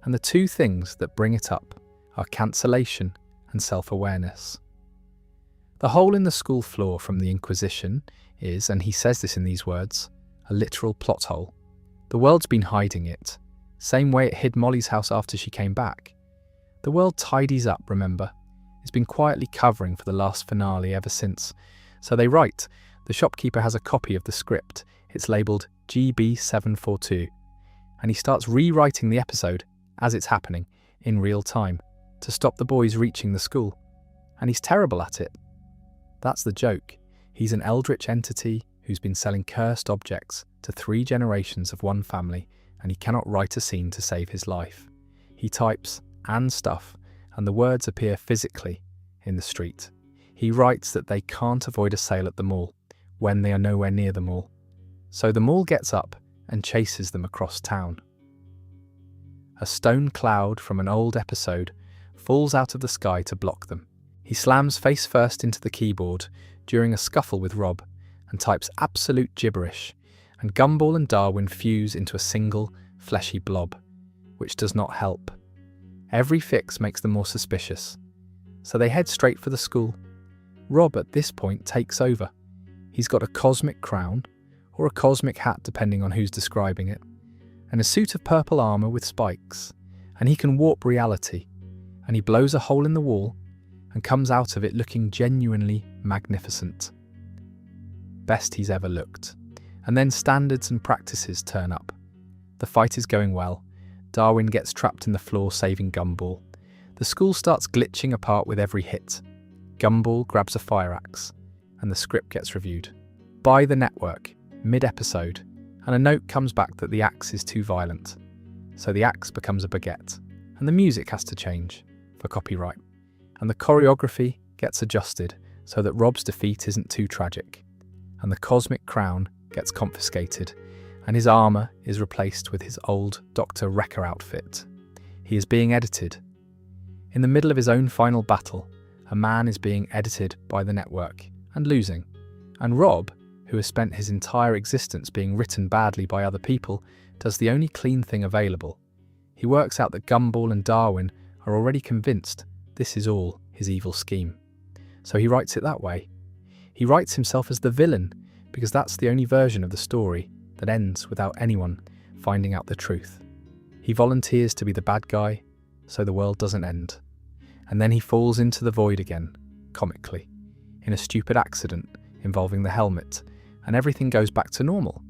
And the two things that bring it up are cancellation and self-awareness. The hole in the school floor from the Inquisition is, and he says this in these words, a literal plot hole. The world's been hiding it, same way it hid Molly's house after she came back. The world tidies up, remember. It's been quietly covering for the last finale ever since. So they write. The shopkeeper has a copy of the script. It's labelled GB742. And he starts rewriting the episode as it's happening, in real time, to stop the boys reaching the school. And he's terrible at it. That's the joke. He's an eldritch entity who's been selling cursed objects to 3 generations of one family, and he cannot write a scene to save his life. He types and stuff, and the words appear physically in the street. He writes that they can't avoid a sale at the mall when they are nowhere near the mall. So the mall gets up and chases them across town. A stone cloud from an old episode falls out of the sky to block them. He slams face first into the keyboard during a scuffle with Rob and types absolute gibberish, and Gumball and Darwin fuse into a single, fleshy blob, which does not help. Every fix makes them more suspicious, so they head straight for the school. Rob at this point takes over. He's got a cosmic crown, or a cosmic hat depending on who's describing it, and a suit of purple armour with spikes, and he can warp reality, and he blows a hole in the wall and comes out of it looking genuinely magnificent. Best he's ever looked. And then standards and practices turn up. The fight is going well. Darwin gets trapped in the floor saving Gumball. The school starts glitching apart with every hit. Gumball grabs a fire axe, and the script gets reviewed. By the network, mid-episode, and a note comes back that the axe is too violent. So the axe becomes a baguette, and the music has to change, for copyright. And the choreography gets adjusted so that Rob's defeat isn't too tragic. And the cosmic crown gets confiscated, and his armour is replaced with his old Dr. Wrecker outfit. He is being edited. In the middle of his own final battle, a man is being edited by the network, and losing. And Rob, who has spent his entire existence being written badly by other people, does the only clean thing available. He works out that Gumball and Darwin are already convinced this is all his evil scheme. So he writes it that way. He writes himself as the villain, because that's the only version of the story that ends without anyone finding out the truth. He volunteers to be the bad guy, so the world doesn't end. And then he falls into the void again, comically, in a stupid accident involving the helmet, and everything goes back to normal.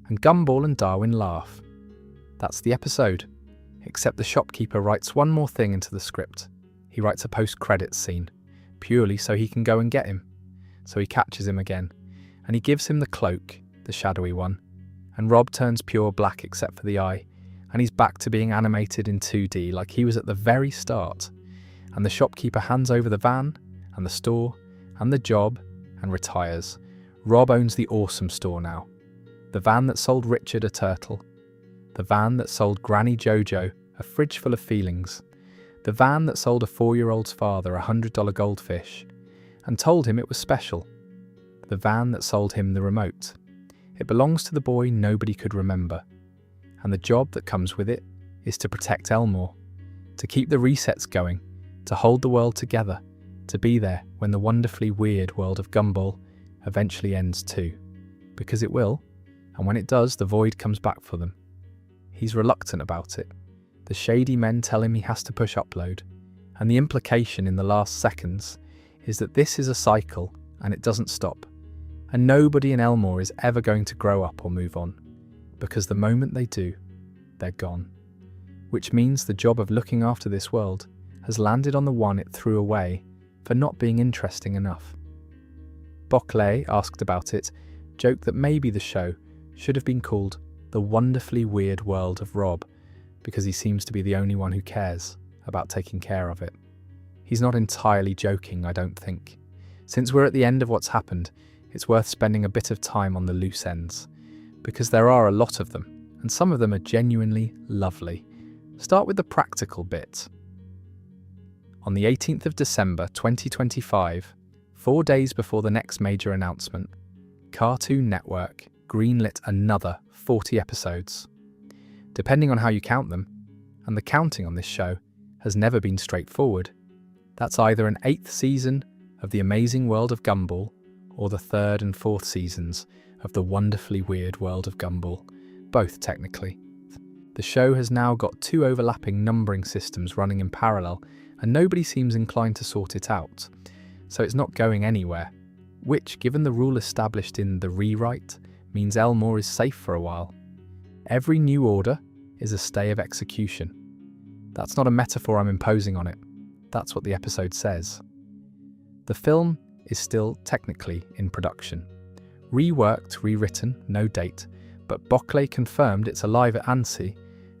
And Gumball and Darwin laugh. That's the episode, except the shopkeeper writes one more thing into the script. He writes a post-credits scene, purely so he can go and get him. So he catches him again, and he gives him the cloak, the shadowy one, and Rob turns pure black except for the eye, and he's back to being animated in 2D like he was at the very start. And the shopkeeper hands over the van, and the store, and the job, and retires. Rob owns the awesome store now. The van that sold Richard a turtle. The van that sold Granny Jojo a fridge full of feelings. The van that sold a 4-year-old's father a $100 goldfish and told him it was special. The van that sold him the remote. It belongs to the boy nobody could remember. And the job that comes with it is to protect Elmore, to keep the resets going, to hold the world together, to be there when the wonderfully weird world of Gumball eventually ends too. Because it will, and when it does, the void comes back for them. He's reluctant about it. The shady men tell him he has to push upload, and the implication in the last seconds is that this is a cycle and it doesn't stop, And nobody in Elmore is ever going to grow up or move on, because the moment they do, they're gone. Which means the job of looking after this world has landed on the one it threw away for not being interesting enough. Bockley, asked about it, joked that maybe the show should have been called The Wonderfully Weird World of Rob, because he seems to be the only one who cares about taking care of it. He's not entirely joking, I don't think. Since we're at the end of what's happened, it's worth spending a bit of time on the loose ends, because there are a lot of them, and some of them are genuinely lovely. Start with the practical bit. On the 18th of December 2025, 4 days before the next major announcement, Cartoon Network greenlit another 40 episodes. Depending on how you count them, and the counting on this show has never been straightforward, that's either an 8th season of The Amazing World of Gumball or the 3rd and 4th seasons of The Wonderfully Weird World of Gumball, both technically. The show has now got 2 overlapping numbering systems running in parallel, and nobody seems inclined to sort it out, so it's not going anywhere, which, given the rule established in the rewrite, means Elmore is safe for a while. Every new order is a stay of execution. That's not a metaphor I'm imposing on it, that's what the episode says. The film is still technically in production. Reworked, rewritten, no date, but Bockley confirmed it's alive at Annecy,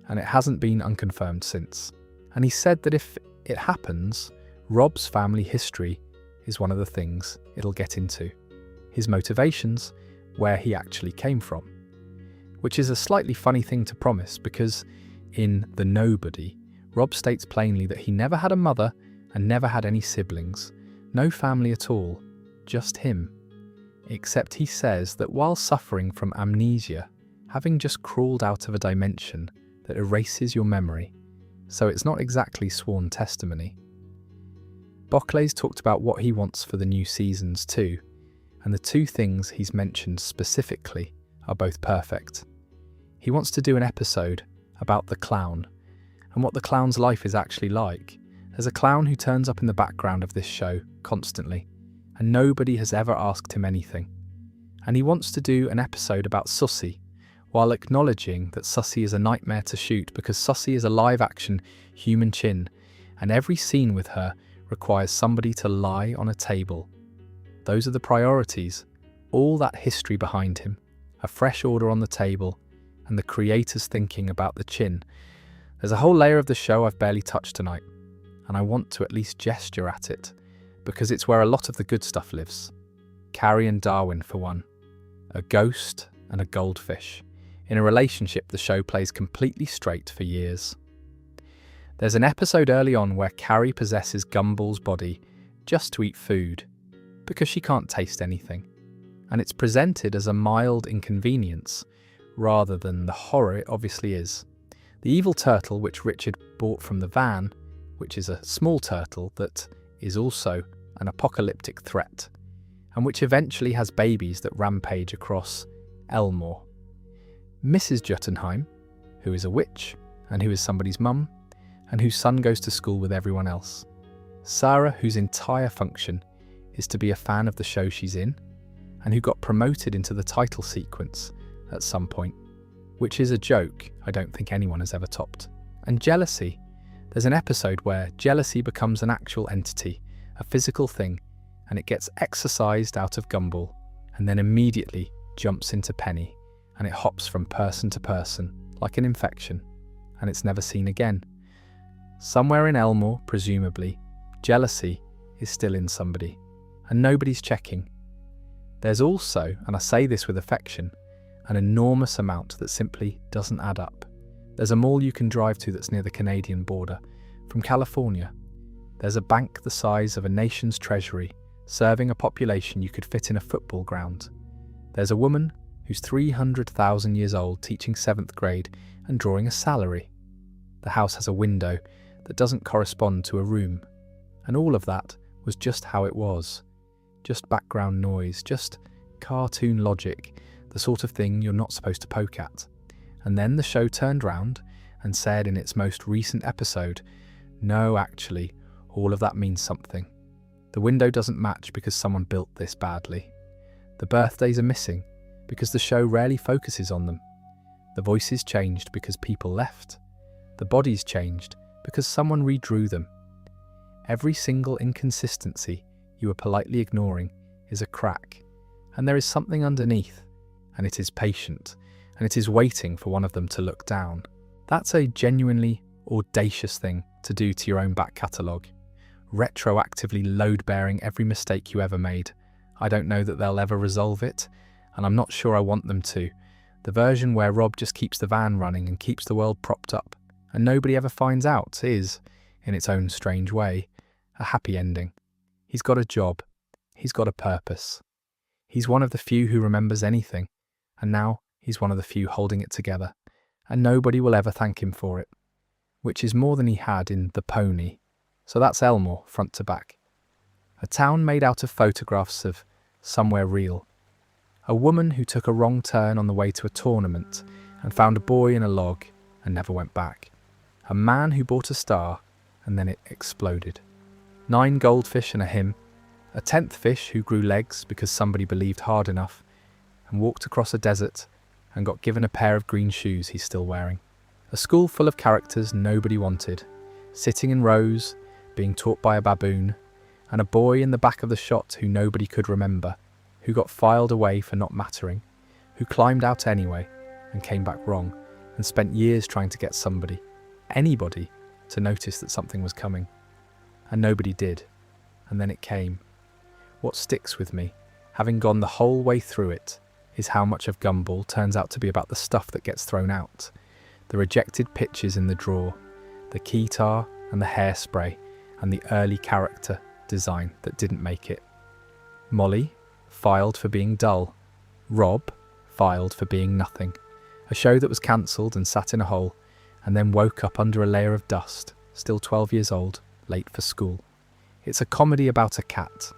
and it hasn't been unconfirmed since. And he said that if it happens, Rob's family history is one of the things it'll get into. His motivations, where he actually came from. Which is a slightly funny thing to promise, because in The Nobody, Rob states plainly that he never had a mother and never had any siblings. No family at all, just him. Except he says that while suffering from amnesia, having just crawled out of a dimension that erases your memory, so it's not exactly sworn testimony. Bockley's talked about what he wants for the new seasons too, and the 2 things he's mentioned specifically are both perfect. He wants to do an episode about the clown, and what the clown's life is actually like. There's a clown who turns up in the background of this show constantly, and nobody has ever asked him anything. And he wants to do an episode about Susie, while acknowledging that Susie is a nightmare to shoot because Susie is a live-action human chin, and every scene with her requires somebody to lie on a table. Those are the priorities, all that history behind him, a fresh order on the table, and the creators thinking about the chin. There's a whole layer of the show I've barely touched tonight, and I want to at least gesture at it, because it's where a lot of the good stuff lives. Carrie and Darwin, for one. A ghost and a goldfish. In a relationship the show plays completely straight for years. There's an episode early on where Carrie possesses Gumball's body just to eat food, because she can't taste anything, and it's presented as a mild inconvenience, rather than the horror it obviously is. The evil turtle which Richard bought from the van, which is a small turtle that is also an apocalyptic threat, and which eventually has babies that rampage across Elmore. Mrs. Juttenheim, who is a witch, and who is somebody's mum, and whose son goes to school with everyone else. Sarah, whose entire function is to be a fan of the show she's in, and who got promoted into the title sequence at some point, which is a joke I don't think anyone has ever topped. And jealousy. There's an episode where jealousy becomes an actual entity, a physical thing, and it gets exorcised out of Gumball, and then immediately jumps into Penny, and it hops from person to person, like an infection, and it's never seen again. Somewhere in Elmore, presumably, jealousy is still in somebody, and nobody's checking. There's also, and I say this with affection, an enormous amount that simply doesn't add up. There's a mall you can drive to that's near the Canadian border, from California. There's a bank the size of a nation's treasury, serving a population you could fit in a football ground. There's a woman who's 300,000 years old teaching 7th grade and drawing a salary. The house has a window that doesn't correspond to a room. And all of that was just how it was. Just background noise, just cartoon logic, the sort of thing you're not supposed to poke at. And then the show turned round and said in its most recent episode, no, actually, all of that means something. The window doesn't match because someone built this badly. The birthdays are missing because the show rarely focuses on them. The voices changed because people left. The bodies changed because someone redrew them. Every single inconsistency you are politely ignoring is a crack, and there is something underneath, and it is patient, and it is waiting for one of them to look down. That's a genuinely audacious thing to do to your own back catalogue. Retroactively load-bearing every mistake you ever made. I don't know that they'll ever resolve it, and I'm not sure I want them to. The version where Rob just keeps the van running and keeps the world propped up, and nobody ever finds out, is, in its own strange way, a happy ending. He's got a job. He's got a purpose. He's one of the few who remembers anything, and now he's one of the few holding it together, and nobody will ever thank him for it, which is more than he had in The Pony. So that's Elmore, front to back. A town made out of photographs of somewhere real. A woman who took a wrong turn on the way to a tournament and found a boy in a log and never went back. A man who bought a star and then it exploded. 9 goldfish and a hymn. A 10th fish who grew legs because somebody believed hard enough and walked across a desert and got given a pair of green shoes he's still wearing. A school full of characters nobody wanted, sitting in rows, being taught by a baboon, and a boy in the back of the shot who nobody could remember, who got filed away for not mattering, who climbed out anyway and came back wrong and spent years trying to get somebody, anybody, to notice that something was coming. And nobody did. And then it came. What sticks with me, having gone the whole way through it, is how much of Gumball turns out to be about the stuff that gets thrown out. The rejected pitches in the drawer, the keytar and the hairspray, and the early character design that didn't make it. Molly filed for being dull. Rob filed for being nothing. A show that was cancelled and sat in a hole, and then woke up under a layer of dust, still 12 years old, late for school. It's a comedy about a cat.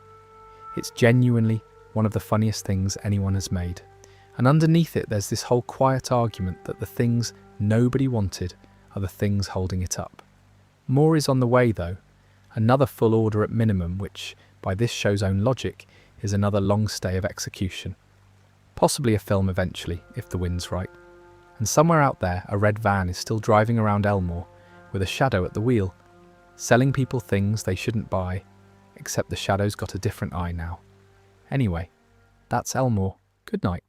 It's genuinely one of the funniest things anyone has made. And underneath it, there's this whole quiet argument that the things nobody wanted are the things holding it up. More is on the way, though. Another full order at minimum, which, by this show's own logic, is another long stay of execution. Possibly a film eventually, if the wind's right. And somewhere out there, a red van is still driving around Elmore, with a shadow at the wheel, selling people things they shouldn't buy, except the shadow's got a different eye now. Anyway, that's Elmore. Good night.